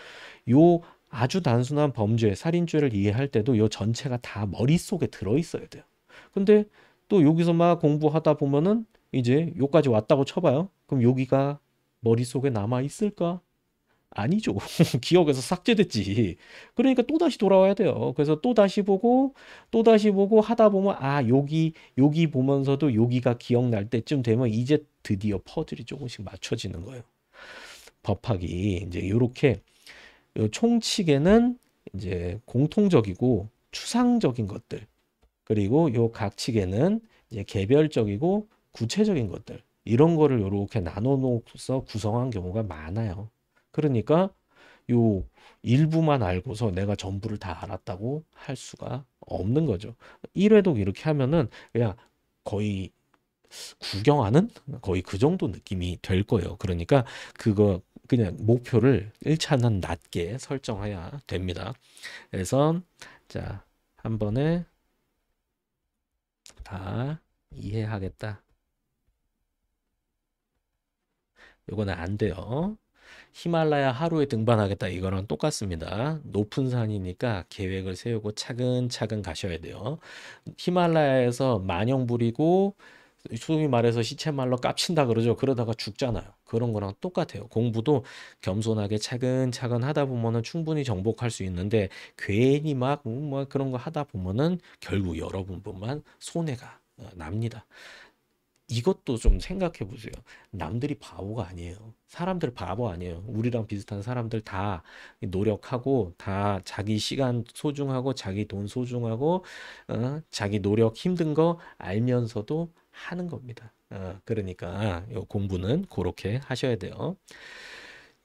요 아주 단순한 범죄, 살인죄를 이해할 때도 요 전체가 다 머릿속에 들어 있어야 돼요. 근데 또 여기서 막 공부하다 보면은 이제 요까지 왔다고 쳐봐요. 그럼 여기가 머릿속에 남아 있을까? 아니죠. 기억에서 삭제됐지. 그러니까 또다시 돌아와야 돼요. 그래서 또다시 보고 하다 보면, 아, 여기 보면서도 여기가 기억날 때쯤 되면 이제 드디어 퍼즐이 조금씩 맞춰지는 거예요. 법학이 이제 요렇게 요 총칙에는 이제 공통적이고 추상적인 것들, 그리고 요 각칙에는 이제 개별적이고 구체적인 것들, 이런 거를 요렇게 나눠놓고서 구성한 경우가 많아요. 그러니까 요 일부만 알고서 내가 전부를 다 알았다고 할 수가 없는 거죠. 1회독 이렇게 하면은 그냥 거의 구경하는 거의 그 정도 느낌이 될 거예요. 그러니까 그거 그냥 목표를 1차는 낮게 설정해야 됩니다. 그래서 자, 한 번에 다 이해하겠다. 요거는 안 돼요. 히말라야 하루에 등반하겠다 이거랑 똑같습니다. 높은 산이니까 계획을 세우고 차근차근 가셔야 돼요. 히말라야에서 만영 부리고 소위 말해서 시체말로 깝친다 그러죠. 그러다가 죽잖아요. 그런 거랑 똑같아요. 공부도 겸손하게 차근차근 하다 보면은 충분히 정복할 수 있는데 괜히 막 뭐 그런 거 하다 보면은 결국 여러분뿐만 손해가 납니다. 이것도 좀 생각해 보세요. 남들이 바보가 아니에요. 사람들 바보 아니에요. 우리랑 비슷한 사람들 다 노력하고 다 자기 시간 소중하고 자기 돈 소중하고 자기 노력 힘든 거 알면서도 하는 겁니다. 그러니까 요 공부는 그렇게 하셔야 돼요.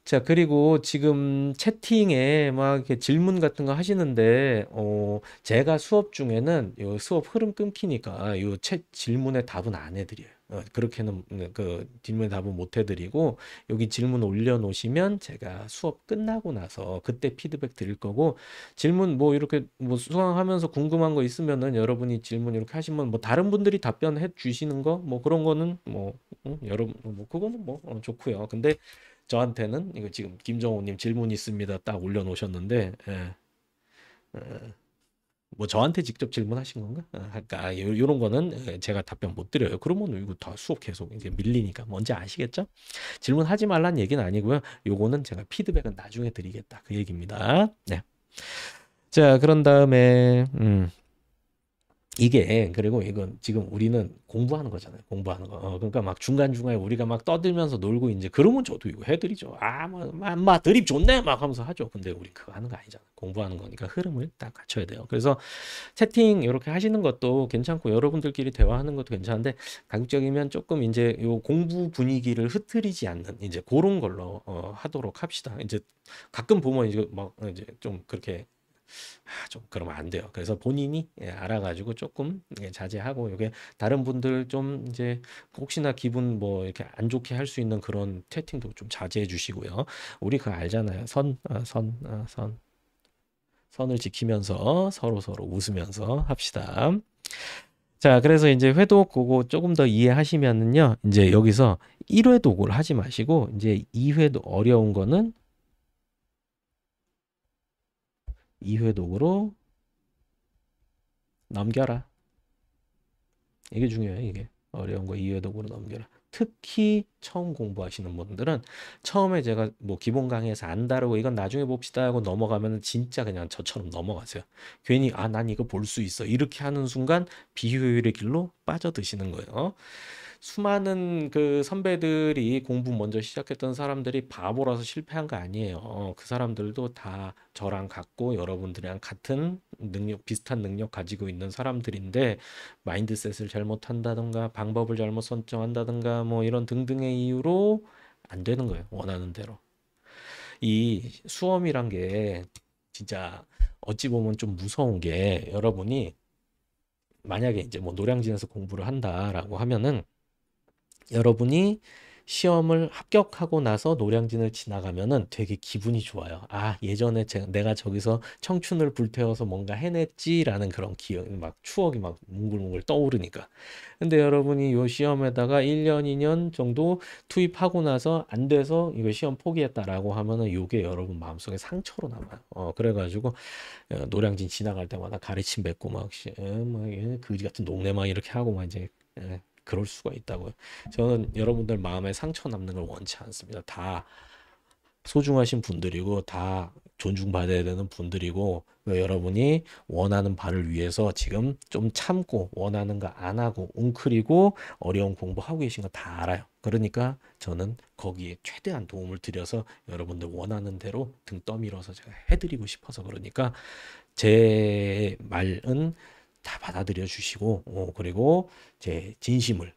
자, 그리고 지금 채팅에 막 이렇게 질문 같은 거 하시는데, 제가 수업 중에는 요 수업 흐름 끊기니까 요 질문에 답은 안 해드려요. 그렇게는 그 질문에 답은 못 해드리고, 여기 질문 올려놓으시면 제가 수업 끝나고 나서 그때 피드백 드릴 거고, 질문 뭐 이렇게 뭐 수강하면서 궁금한 거 있으면은 여러분이 질문 이렇게 하시면 뭐 다른 분들이 답변해 주시는 거, 뭐 그런 거는 뭐, 여러분, 뭐 그거는 뭐 좋고요. 근데 저한테는 이거 지금 김정호님 질문 있습니다. 딱 올려놓으셨는데, 예, 뭐 저한테 직접 질문하신 건가? 그러니까 요런 거는 제가 답변 못 드려요. 그러면 이거 다 수업 계속 이제 밀리니까 뭔지 아시겠죠? 질문하지 말란 얘기는 아니고요. 요거는 제가 피드백은 나중에 드리겠다 그 얘기입니다. 네. 자, 그런 다음에 그리고 이건 지금 우리는 공부하는 거잖아요. 공부하는 거. 그러니까 막 중간중간에 우리가 막 떠들면서 놀고 이제 그러면 저도 이거 해드리죠. 막 드립 좋네 막 하면서 하죠. 근데 우리 그거 하는 거 아니잖아. 공부하는 거니까 흐름을 딱 갖춰야 돼요. 그래서 채팅 이렇게 하시는 것도 괜찮고 여러분들끼리 대화하는 것도 괜찮은데 가급적이면 조금 이제 요 공부 분위기를 흐트리지 않는 이제 그런 걸로 하도록 합시다. 이제 가끔 보면 이제 막 이제 좀 그렇게 좀 그러면 안 돼요. 그래서 본인이 알아가지고 조금 자제하고 이게 다른 분들 좀 이제 혹시나 기분 뭐 이렇게 안 좋게 할 수 있는 그런 채팅도 좀 자제해 주시고요. 우리 그거 알잖아요. 선을 지키면서 서로 웃으면서 합시다. 자, 그래서 이제 회독 그거 조금 더 이해하시면은요. 이제 여기서 1회 독을 하지 마시고 이제 2회도 어려운 거는 2회 독으로 넘겨라. 이게 중요해요, 이게. 어려운 거 이해독으로 넘겨라. 특히 처음 공부하시는 분들은 처음에 제가 뭐 기본 강의에서 안 다루고 이건 나중에 봅시다 하고 넘어가면 진짜 그냥 저처럼 넘어가세요. 괜히 난 이거 볼 수 있어. 이렇게 하는 순간 비효율의 길로 빠져드시는 거예요. 수많은 그 선배들이 공부 먼저 시작했던 사람들이 바보라서 실패한 거 아니에요. 그 사람들도 다 저랑 같고 여러분들이랑 같은 능력, 비슷한 능력 가지고 있는 사람들인데 마인드셋을 잘못한다든가 방법을 잘못 선정한다든가 뭐 이런 등등의 이유로 안 되는 거예요. 원하는 대로. 이 수험이란 게 진짜 어찌 보면 좀 무서운 게 여러분이 만약에 이제 뭐 노량진에서 공부를 한다라고 하면은 여러분이 시험을 합격하고 나서 노량진을 지나가면은 되게 기분이 좋아요. 예전에 내가 저기서 청춘을 불태워서 뭔가 해냈지라는 그런 기억, 막 추억이 막 뭉글뭉글 떠오르니까. 근데 여러분이 요 시험에다가 1년, 2년 정도 투입하고 나서 안 돼서 이거 시험 포기했다라고 하면은 요게 여러분 마음속에 상처로 남아요. 그래가지고 노량진 지나갈 때마다 가래침 뱉고 막 그지 같은 동네 막 이렇게 하고 막 이제 그럴 수가 있다고요. 저는 여러분들 마음에 상처 남는 걸 원치 않습니다. 다 소중하신 분들이고 다 존중받아야 되는 분들이고 여러분이 원하는 바를 위해서 지금 좀 참고 원하는 거 안 하고 웅크리고 어려운 공부하고 계신 거 다 알아요. 그러니까 저는 거기에 최대한 도움을 드려서 여러분들 원하는 대로 등 떠밀어서 제가 해드리고 싶어서 그러니까 제 말은 다 받아들여 주시고 그리고 제 진심을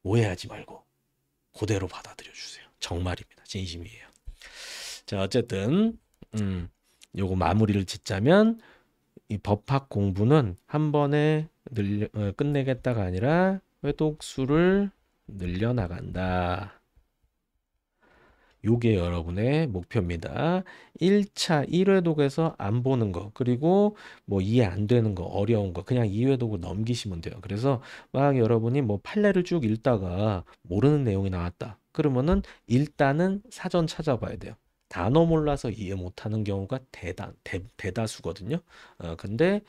오해하지 말고 그대로 받아들여 주세요. 정말입니다. 진심이에요. 자, 어쨌든 요거 마무리를 짓자면 이 법학 공부는 한 번에 끝내겠다가 아니라 회독수를 늘려나간다. 요게 여러분의 목표입니다. 1차 1회독에서 안 보는 거 그리고 뭐 이해 안 되는 거 어려운 거 그냥 2회독을 넘기시면 돼요. 그래서 막 여러분이 뭐 판례를 쭉 읽다가 모르는 내용이 나왔다. 그러면은 일단은 사전 찾아봐야 돼요. 단어 몰라서 이해 못하는 경우가 대다수거든요. 근데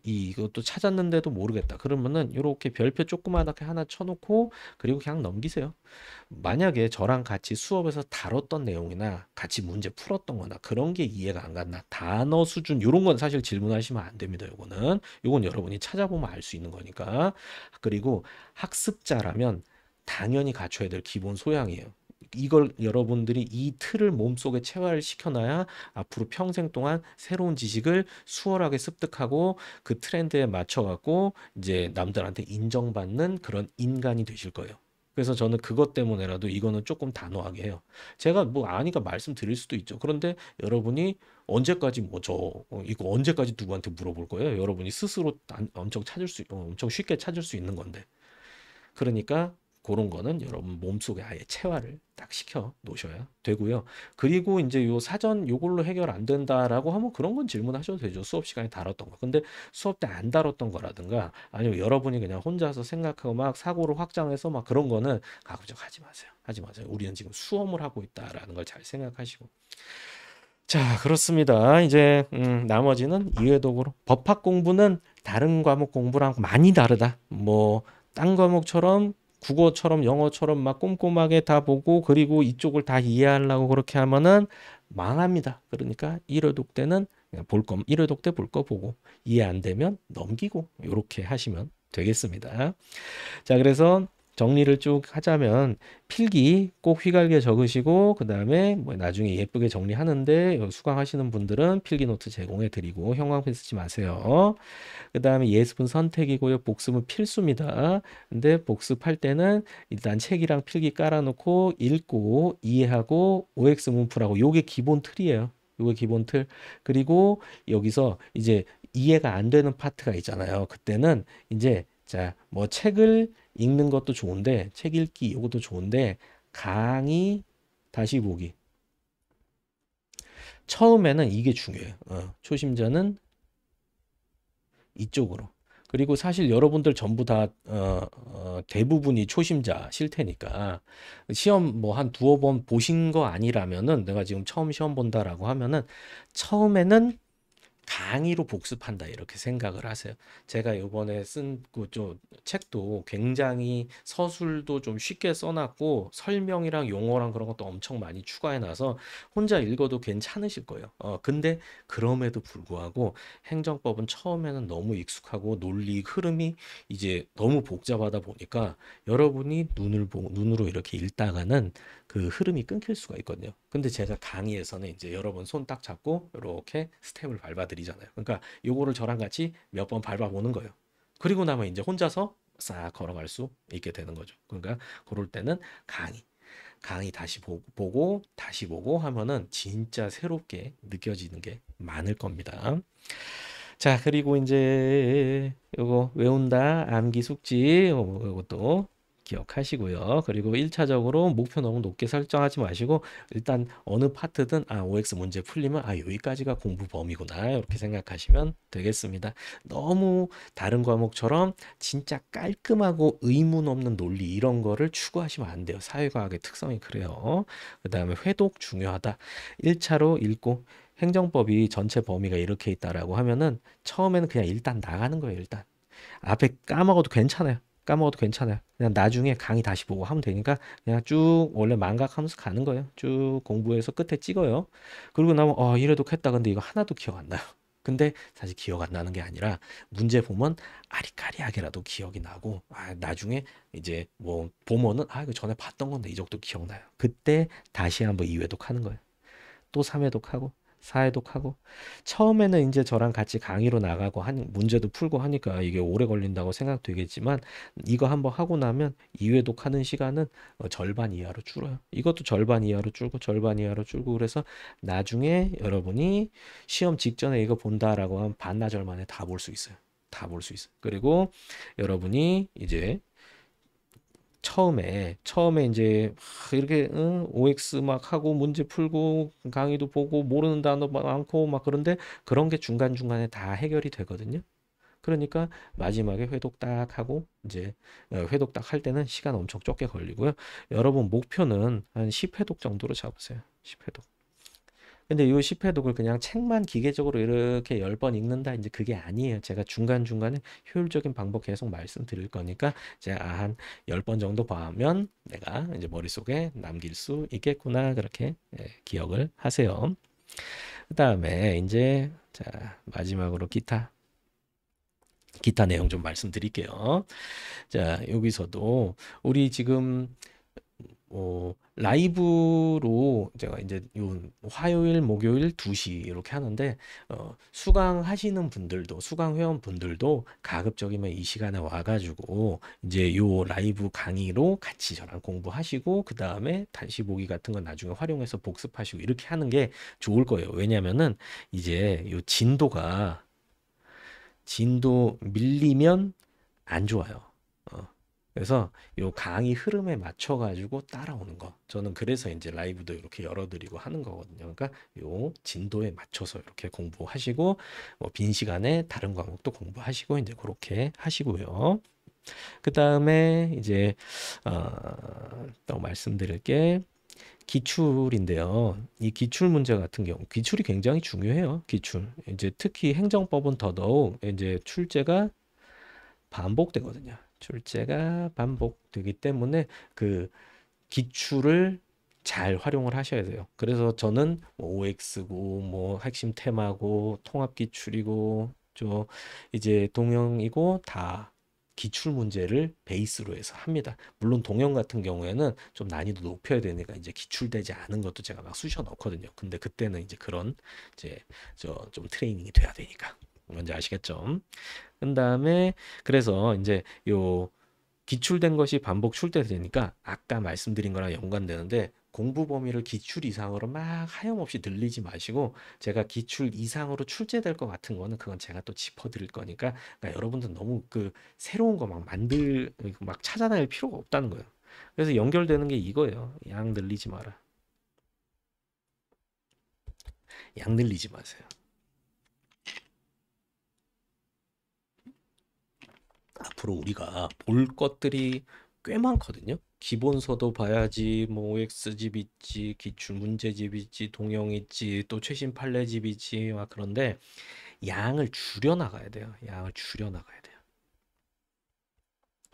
이것도 찾았는데도 모르겠다. 그러면은 이렇게 별표 조그맣게 하나 쳐놓고 그리고 그냥 넘기세요. 만약에 저랑 같이 수업에서 다뤘던 내용이나 같이 문제 풀었던 거나 그런 게 이해가 안 갔나 단어 수준 이런 건 사실 질문하시면 안 됩니다. 요건 여러분이 찾아보면 알 수 있는 거니까. 그리고 학습자라면 당연히 갖춰야 될 기본 소양이에요. 이걸 여러분들이 이 틀을 몸속에 체화를 시켜놔야 앞으로 평생 동안 새로운 지식을 수월하게 습득하고 그 트렌드에 맞춰갖고 이제 남들한테 인정받는 그런 인간이 되실 거예요. 그래서 저는 그것 때문에라도 이거는 조금 단호하게 해요. 제가 뭐 아니까 말씀드릴 수도 있죠. 그런데 여러분이 언제까지 이거 언제까지 누구한테 물어볼 거예요? 여러분이 스스로 엄청 쉽게 찾을 수 있는 건데. 그러니까 그런 거는 여러분 몸속에 아예 체화를 딱 시켜 놓으셔야 되고요. 그리고 이제 요 사전 요걸로 해결 안 된다라고 하면 그런 건 질문하셔도 되죠. 수업 시간에 다뤘던 거. 근데 수업 때 안 다뤘던 거라든가 아니면 여러분이 그냥 혼자서 생각하고 막 사고를 확장해서 막 그런 거는 가급적 하지 마세요. 하지 마세요. 우리는 지금 수험을 하고 있다라는 걸 잘 생각하시고. 자, 그렇습니다. 이제 나머지는 이해독으로 법학 공부는 다른 과목 공부랑 많이 다르다. 뭐 딴 과목처럼 국어처럼 영어처럼 막 꼼꼼하게 다 보고 그리고 이쪽을 다 이해하려고 그렇게 하면은 망합니다. 그러니까 1회독 때는 그냥 볼 거, 1회독 때 볼 거 보고 이해 안 되면 넘기고 이렇게 하시면 되겠습니다. 자, 그래서 정리를 쭉 하자면 필기 꼭 휘갈겨 적으시고 그다음에 뭐 나중에 예쁘게 정리하는데 수강하시는 분들은 필기 노트 제공해 드리고 형광펜 쓰지 마세요. 그다음에 예습은 선택이고요. 복습은 필수입니다. 근데 복습할 때는 일단 책이랑 필기 깔아놓고 읽고 이해하고 OX 문풀하고 요게 기본 틀이에요. 요게 기본 틀. 그리고 여기서 이제 이해가 안 되는 파트가 있잖아요. 그때는 이제 자, 뭐 책을 읽는 것도 좋은데 책 읽기 이것도 좋은데 강의 다시 보기. 처음에는 이게 중요해요. 초심자는 이쪽으로. 그리고 사실 여러분들 전부 다 대부분이 초심자실 테니까 시험 뭐 한 두어 번 보신 거 아니라면은 내가 지금 처음 시험 본다라고 하면은 처음에는 강의로 복습한다 이렇게 생각을 하세요. 제가 이번에 쓴 그 좀 책도 굉장히 서술도 좀 쉽게 써놨고 설명이랑 용어랑 그런 것도 엄청 많이 추가해놔서 혼자 읽어도 괜찮으실 거예요. 근데 그럼에도 불구하고 행정법은 처음에는 너무 익숙하고 논리 흐름이 이제 너무 복잡하다 보니까 여러분이 눈으로 이렇게 읽다가는 그 흐름이 끊길 수가 있거든요. 근데 제가 강의에서는 이제 여러분 손 딱 잡고 이렇게 스텝을 밟아 드리잖아요. 그러니까 요거를 저랑 같이 몇 번 밟아 보는 거예요. 그리고 나면 이제 혼자서 싹 걸어갈 수 있게 되는 거죠. 그러니까 그럴 때는 강의 다시 보고 다시 보고 하면은 진짜 새롭게 느껴지는 게 많을 겁니다. 자, 그리고 이제 요거 외운다 암기 숙지 요것도 기억하시고요. 그리고 1차적으로 목표 너무 높게 설정하지 마시고 일단 어느 파트든 OX 문제 풀리면 여기까지가 공부 범위구나 이렇게 생각하시면 되겠습니다. 너무 다른 과목처럼 진짜 깔끔하고 의문 없는 논리 이런 거를 추구하시면 안 돼요. 사회과학의 특성이 그래요. 그다음에 회독 중요하다. 1차로 읽고 행정법이 전체 범위가 이렇게 있다라고 하면은 처음에는 그냥 일단 나가는 거예요. 일단 앞에 까먹어도 괜찮아요. 까먹어도 괜찮아요. 그냥 나중에 강의 다시 보고 하면 되니까 그냥 쭉 원래 망각하면서 가는 거예요. 쭉 공부해서 끝에 찍어요. 그리고 나면 이래도 했다. 근데 이거 하나도 기억 안 나요. 근데 사실 기억 안 나는 게 아니라 문제 보면 아리까리하게라도 기억이 나고 나중에 이제 뭐 보면은 이거 전에 봤던 건데 이 정도 기억나요. 그때 다시 한번 2회독 하는 거예요. 또 3회독 하고 4회독 하고 처음에는 이제 저랑 같이 강의로 나가고 문제도 풀고 하니까 이게 오래 걸린다고 생각되겠지만 이거 한번 하고 나면 2회독 하는 시간은 절반 이하로 줄어요. 이것도 절반 이하로 줄고 절반 이하로 줄고 그래서 나중에 여러분이 시험 직전에 이거 본다라고 하면 반나절 만에 다 볼 수 있어요. 다 볼 수 있어요. 그리고 여러분이 이제 처음에 이제 이렇게 OX 막 하고 문제 풀고 강의도 보고 모르는 단어 많고 막 그런데 그런 게 중간중간에 다 해결이 되거든요. 그러니까 마지막에 회독 딱 하고 이제 회독 딱 할 때는 시간 엄청 적게 걸리고요. 여러분 목표는 한 10회독 정도로 잡으세요. 10회독. 근데 이 10회독을 그냥 책만 기계적으로 이렇게 10번 읽는다 이제 그게 아니에요. 제가 중간중간에 효율적인 방법 계속 말씀드릴 거니까 제가 한 10번 정도 봐면 내가 이제 머릿속에 남길 수 있겠구나 그렇게 기억을 하세요. 그다음에 이제 자, 마지막으로 기타 내용 좀 말씀드릴게요. 자, 여기서도 우리 지금 라이브로 제가 이제 요 화요일, 목요일 2시 이렇게 하는데 수강하시는 분들도 수강 회원분들도 가급적이면 이 시간에 와가지고 이제 요 라이브 강의로 같이 저랑 공부하시고 그 다음에 다시 보기 같은 건 나중에 활용해서 복습하시고 이렇게 하는 게 좋을 거예요. 왜냐면은 이제 요 진도 밀리면 안 좋아요. 그래서 요 강의 흐름에 맞춰가지고 따라오는 거. 저는 그래서 이제 라이브도 이렇게 열어드리고 하는 거거든요. 그러니까 요 진도에 맞춰서 이렇게 공부하시고, 뭐 빈 시간에 다른 과목도 공부하시고, 이제 그렇게 하시고요. 그 다음에 이제, 또 말씀드릴 게 기출인데요. 이 기출 문제 같은 경우, 기출이 굉장히 중요해요. 기출. 이제 특히 행정법은 더더욱 이제 출제가 반복되거든요. 출제가 반복되기 때문에 그 기출을 잘 활용을 하셔야 돼요. 그래서 저는 뭐 OX고 뭐 핵심 테마고 통합 기출이고 저 이제 동영이고 다 기출 문제를 베이스로 해서 합니다. 물론 동영 같은 경우에는 좀 난이도 높여야 되니까 이제 기출되지 않은 것도 제가 막 쑤셔 넣거든요. 근데 그때는 이제 그런 이제 저 좀 트레이닝이 돼야 되니까. 뭔지 아시겠죠? 그다음에 그래서 이제 요 기출된 것이 반복 출제되니까 아까 말씀드린 거랑 연관되는데 공부 범위를 기출 이상으로 막 하염없이 늘리지 마시고 제가 기출 이상으로 출제될 것 같은 거는 그건 제가 또 짚어드릴 거니까 그러니까 여러분들 너무 그 새로운 거 막 찾아낼 필요가 없다는 거예요. 그래서 연결되는 게 이거예요. 양 늘리지 마라. 양 늘리지 마세요. 앞으로 우리가 볼 것들이 꽤 많거든요. 기본서도 봐야지, 뭐 OX집 있지, 기출 문제집 있지, 동영 있지, 또 최신 판례집 있지, 막 그런데 양을 줄여 나가야 돼요. 양을 줄여 나가야 돼요.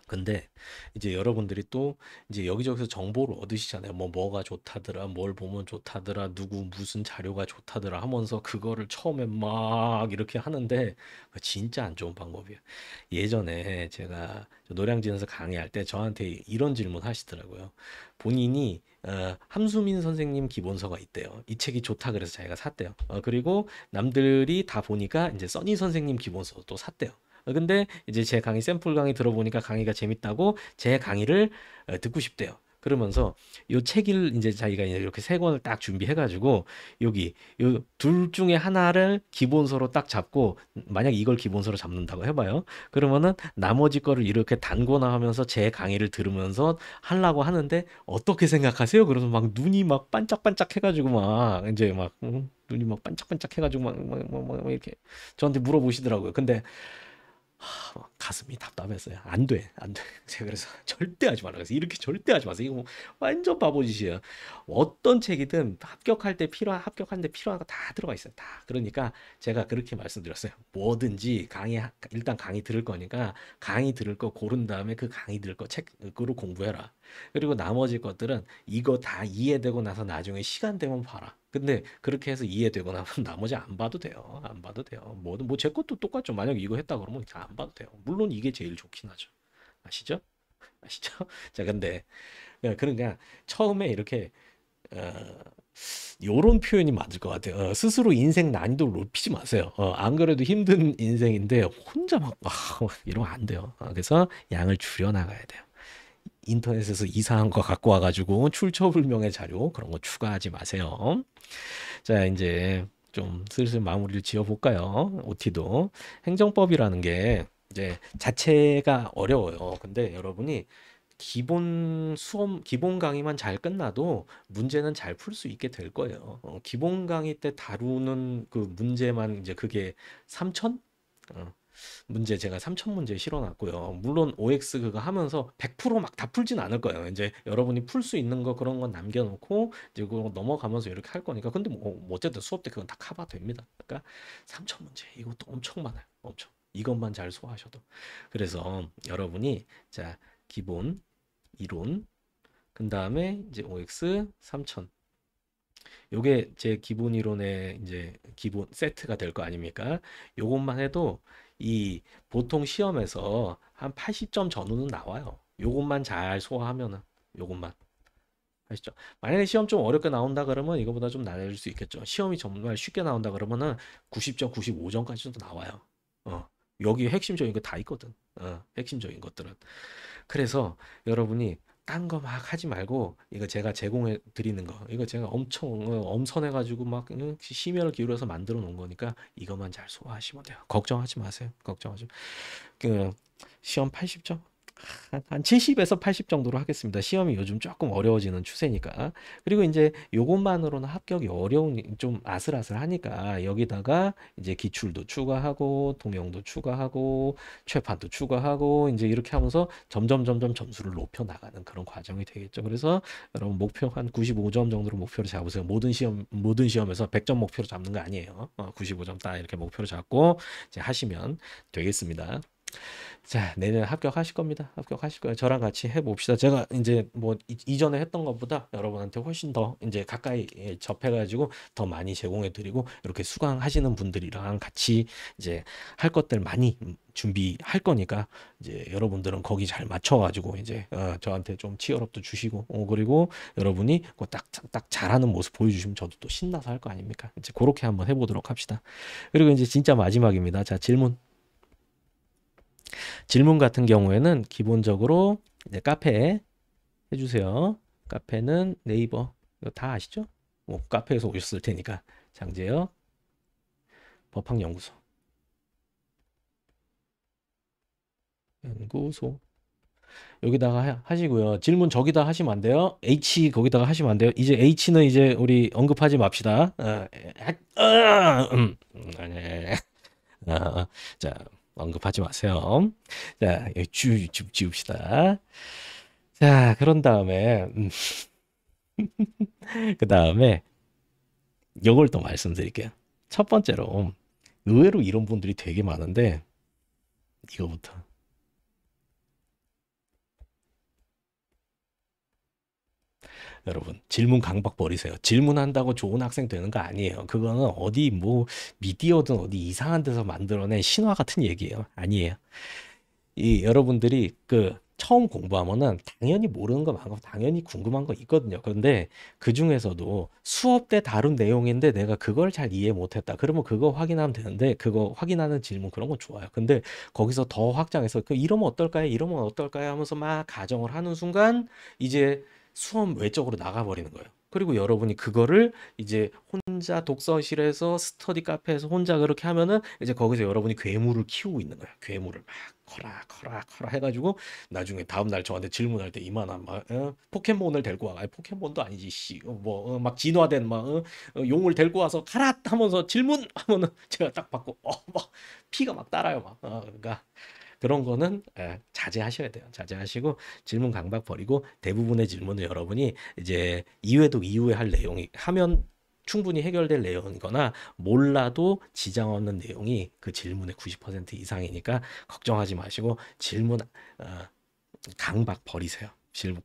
근데 이제 여러분들이 또 이제 여기저기서 정보를 얻으시잖아요. 뭐가 좋다더라, 뭘 보면 좋다더라, 누구 무슨 자료가 좋다더라 하면서 그거를 처음에 막 이렇게 하는데 그거 진짜 안 좋은 방법이에요. 예전에 제가 저 노량진에서 강의할 때 저한테 이런 질문 하시더라고요. 본인이 함수민 선생님 기본서가 있대요. 이 책이 좋다 그래서 자기가 샀대요. 그리고 남들이 다 보니까 이제 써니 선생님 기본서도 샀대요. 근데 이제 제 강의 샘플 강의 들어보니까 강의가 재밌다고 제 강의를 듣고 싶대요. 그러면서 요 책을 이제 자기가 이렇게 세 권을 딱 준비해가지고 여기 요 둘 중에 하나를 기본서로 딱 잡고 만약 이걸 기본서로 잡는다고 해봐요. 그러면은 나머지 거를 이렇게 단거나 하면서 제 강의를 들으면서 하려고 하는데 어떻게 생각하세요? 그래서 막 눈이 막 반짝반짝 해가지고 막 이제 막 눈이 막 반짝반짝 해가지고 막 이렇게 저한테 물어보시더라고요. 근데 가슴이 답답했어요. 안 돼, 안 돼. 제가 그래서 절대 하지 말라 그래서 이렇게 절대 하지 마세요. 이거 뭐 완전 바보짓이에요. 어떤 책이든 합격할 때 필요한 거 다 들어가 있어요. 다. 그러니까 제가 그렇게 말씀드렸어요. 뭐든지 일단 강의 들을 거니까 강의 들을 거 고른 다음에 그 강의 들을 거 책으로 공부해라. 그리고 나머지 것들은 이거 다 이해되고 나서 나중에 시간 되면 봐라. 근데 그렇게 해서 이해되고 나면 나머지 안 봐도 돼요. 안 봐도 돼요. 뭐든 뭐 제 것도 똑같죠. 만약 이거 했다 그러면 안 봐도 돼요. 물론 이게 제일 좋긴 하죠. 아시죠? 아시죠? 자, 근데 그러니까 처음에 이렇게 어, 요런 표현이 맞을 것 같아요. 스스로 인생 난이도를 높이지 마세요. 안 그래도 힘든 인생인데 혼자 막 이러면 안 돼요. 그래서 양을 줄여 나가야 돼요. 인터넷에서 이상한 거 갖고 와가지고 출처불명의 자료 그런 거 추가하지 마세요. 자, 이제 좀 슬슬 마무리를 지어볼까요? OT도 행정법이라는 게 이제 자체가 어려워요. 근데 여러분이 기본 강의만 잘 끝나도 문제는 잘 풀 수 있게 될 거예요. 기본 강의 때 다루는 그 문제만 이제 그게 3천? 문제 제가 3천 문제 실어놨고요. 물론 OX 그거 하면서 100%막 다 풀진 않을 거예요. 이제 여러분이 풀 수 있는 거 그런 건 남겨놓고 이제 그거 넘어가면서 이렇게 할 거니까. 근데 뭐 어쨌든 수업 때 그건 다 커버 됩니다. 그러니까 3천 문제 이것도 엄청 많아요. 엄청. 이것만 잘 소화하셔도. 그래서 여러분이 자 기본 이론 그 다음에 이제 OX 3천 요게 제 기본 이론의 이제 기본 세트가 될 거 아닙니까? 요것만 해도 이 보통 시험에서 한 80점 전후는 나와요. 요것만 잘 소화하면은 요것만 아시죠? 만약에 시험 좀 어렵게 나온다 그러면 이거보다 좀 나아질 수 있겠죠. 시험이 정말 쉽게 나온다 그러면은 90점, 95점까지도 나와요. 여기 핵심적인 거 다 있거든. 핵심적인 것들은. 그래서 여러분이 딴 거 막 하지 말고 이거 제가 제공해 드리는 거 이거 제가 엄청 엄선해 가지고 막 심혈을 기울여서 만들어 놓은 거니까 이것만 잘 소화하시면 돼요. 걱정하지 마세요. 걱정하지. 그 시험 80점 한 70에서 80 정도로 하겠습니다. 시험이 요즘 조금 어려워지는 추세니까. 그리고 이제 요것만으로는 합격이 어려운 좀 아슬아슬하니까 여기다가 이제 기출도 추가하고 동영도 추가하고 최판도 추가하고 이제 이렇게 하면서 점점 점수를 높여 나가는 그런 과정이 되겠죠. 그래서 여러분 목표 한 95점 정도로 목표를 잡으세요. 모든 시험에서 100점 목표로 잡는 거 아니에요. 95점 딱 이렇게 목표를 잡고 이제 하시면 되겠습니다. 자, 내년 합격하실 겁니다. 합격하실 거예요. 저랑 같이 해봅시다. 제가 이제 뭐 이전에 했던 것보다 여러분한테 훨씬 더 이제 가까이 접해가지고 더 많이 제공해드리고 이렇게 수강하시는 분들이랑 같이 이제 할 것들 많이 준비할 거니까 이제 여러분들은 거기 잘 맞춰가지고 이제 저한테 좀 치열업도 주시고 그리고 여러분이 딱 잘하는 모습 보여주시면 저도 또 신나서 할 거 아닙니까? 이제 그렇게 한번 해보도록 합시다. 그리고 이제 진짜 마지막입니다. 자, 질문 같은 경우에는 기본적으로 이제 카페 해주세요. 카페는 네이버 이거 다 아시죠? 뭐 카페에서 오셨을 테니까 장재혁 법학연구소 연구소 여기다가 하시고요. 질문 저기다 하시면 안 돼요. H 거기다가 하시면 안 돼요. 이제 H는 이제 우리 언급하지 맙시다. 아니, 자 언급하지 마세요. 자 여기 지웁시다. 자 그런 다음에 그 다음에 이걸 또 말씀드릴게요. 첫 번째로 의외로 이런 분들이 되게 많은데 이거부터 여러분 질문 강박 버리세요. 질문한다고 좋은 학생 되는 거 아니에요. 그거는 어디 뭐 미디어든 어디 이상한 데서 만들어낸 신화 같은 얘기예요. 아니에요. 이 여러분들이 그 처음 공부하면은 당연히 모르는 거 많고 당연히 궁금한 거 있거든요. 그런데 그 중에서도 수업 때 다룬 내용인데 내가 그걸 잘 이해 못했다. 그러면 그거 확인하면 되는데 그거 확인하는 질문 그런 건 좋아요. 근데 거기서 더 확장해서 그 이러면 어떨까요? 이러면 어떨까요? 하면서 막 가정을 하는 순간 이제 수업 외적으로 나가버리는 거예요. 그리고 여러분이 그거를 이제 혼자 독서실에서 스터디 카페에서 혼자 그렇게 하면은 이제 거기서 여러분이 괴물을 키우고 있는 거예요. 괴물을 막 커라 해가지고 나중에 다음날 저한테 질문할 때 이만한 막 포켓몬을 데리고 와. 아니 포켓몬도 아니지 씨. 막 진화된 막 용을 데리고 와서 가라 하면서 질문하면은 제가 딱 받고 막 피가 막 따라요 막. 그러니까 그런 거는 자제하셔야 돼요. 자제하시고 질문 강박 버리고 대부분의 질문을 여러분이 이제 이외도 이후에 할 내용이 하면 충분히 해결될 내용이거나 몰라도 지장 없는 내용이 그 질문의 90% 이상이니까 걱정하지 마시고 질문 강박 버리세요.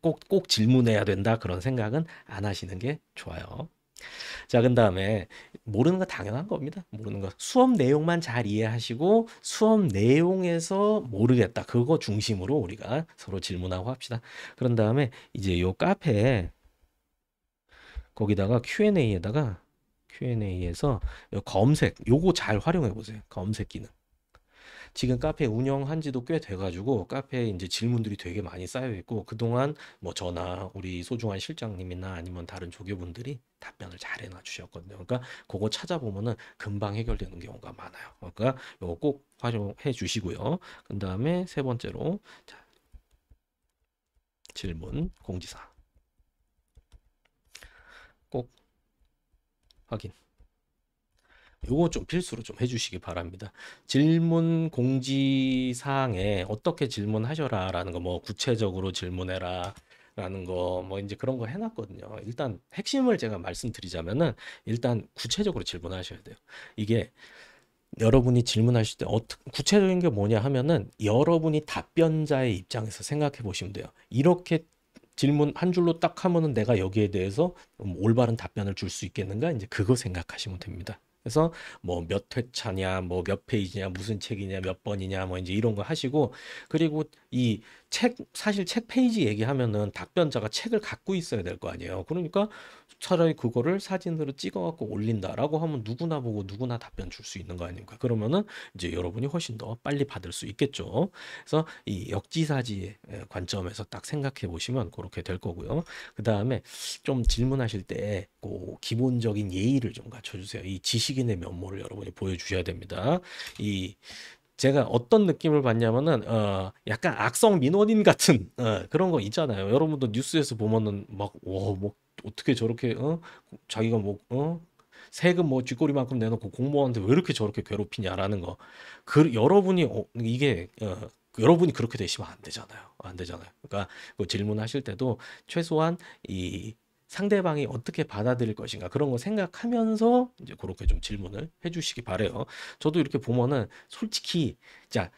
꼭 질문해야 된다 그런 생각은 안 하시는 게 좋아요. 자, 그 다음에 모르는 거 당연한 겁니다. 모르는 거. 수업 내용만 잘 이해하시고 수업 내용에서 모르겠다. 그거 중심으로 우리가 서로 질문하고 합시다. 그런 다음에 이제 요 카페에 거기다가 Q&A에서 검색 요거 잘 활용해 보세요. 검색 기능. 지금 카페 운영한 지도 꽤 돼가지고 카페에 이제 질문들이 되게 많이 쌓여 있고 그동안 뭐 저나 우리 소중한 실장님이나 아니면 다른 조교분들이 답변을 잘 해놔 주셨거든요. 그러니까 그거 찾아보면은 금방 해결되는 경우가 많아요. 그러니까 이거 꼭 활용해 주시고요. 그 다음에 세 번째로 자, 질문 공지사항 꼭 확인. 요거 좀 필수로 좀 해주시기 바랍니다. 질문 공지 사항에 어떻게 질문하셔라 라는 거 뭐 구체적으로 질문해라 라는 거 뭐 이제 그런 거 해놨거든요. 일단 핵심을 제가 말씀드리자면은 일단 구체적으로 질문하셔야 돼요. 이게 여러분이 질문하실 때 구체적인 게 뭐냐 하면은 여러분이 답변자의 입장에서 생각해 보시면 돼요. 이렇게 질문 한 줄로 딱 하면은 내가 여기에 대해서 올바른 답변을 줄 수 있겠는가? 이제 그거 생각하시면 됩니다. 그래서 뭐 몇 회차냐, 뭐 몇 페이지냐, 무슨 책이냐, 몇 번이냐, 뭐 이제 이런 거 하시고 그리고 이 사실 책 페이지 얘기하면은 답변자가 책을 갖고 있어야 될 거 아니에요. 그러니까 차라리 그거를 사진으로 찍어갖고 올린다라고 하면 누구나 보고 누구나 답변 줄 수 있는 거 아닙니까? 그러면은 이제 여러분이 훨씬 더 빨리 받을 수 있겠죠. 그래서 이 역지사지의 관점에서 딱 생각해 보시면 그렇게 될 거고요. 그 다음에 좀 질문하실 때 그 기본적인 예의를 좀 갖춰주세요. 이 지식인의 면모를 여러분이 보여주셔야 됩니다. 이 제가 어떤 느낌을 받냐면은 약간 악성 민원인 같은 그런 거 있잖아요. 여러분도 뉴스에서 보면은 뭐 어떻게 저렇게 자기가 세금 뭐 쥐꼬리만큼 내놓고 공무원한테 왜 이렇게 저렇게 괴롭히냐라는 거. 여러분이 이게 여러분이 그렇게 되시면 안 되잖아요. 안 되잖아요. 그러니까 그 질문하실 때도 최소한 이 상대방이 어떻게 받아들일 것인가 그런 거 생각하면서 이제 그렇게 좀 질문을 해주시기 바래요. 저도 이렇게 보면은 솔직히 자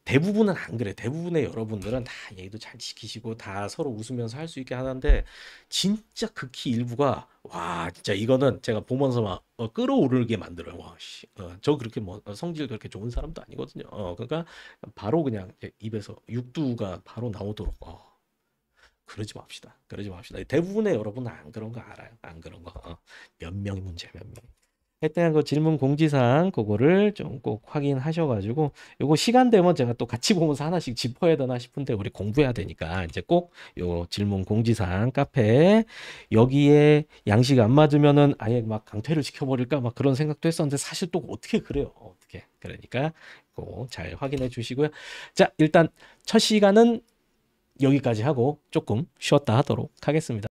대부분은 안 그래. 대부분의 여러분들은 다 예의도 잘 지키시고 다 서로 웃으면서 할 수 있게 하는데 진짜 극히 일부가 와 진짜 이거는 제가 보면서 막 끌어오르게 만들어요. 와 씨. 저 그렇게 뭐 성질 그렇게 좋은 사람도 아니거든요. 그러니까 바로 그냥 입에서 육두가 바로 나오도록 그러지 맙시다. 그러지 맙시다. 대부분의 여러분은 안 그런 거 알아요. 안 그런 거. 몇 명이 문제 몇 명. 했던 그 질문 공지사항 그거를 좀 꼭 확인하셔가지고 요거 시간 되면 제가 또 같이 보면서 하나씩 짚어야 되나 싶은데 우리 공부해야 되니까 이제 꼭 요 질문 공지사항 카페 여기에 양식 안 맞으면은 아예 막 강퇴를 시켜버릴까 막 그런 생각도 했었는데 사실 또 어떻게 그래요? 어떻게 그러니까 꼭 잘 확인해 주시고요. 자 일단 첫 시간은 여기까지 하고 조금 쉬었다 하도록 하겠습니다.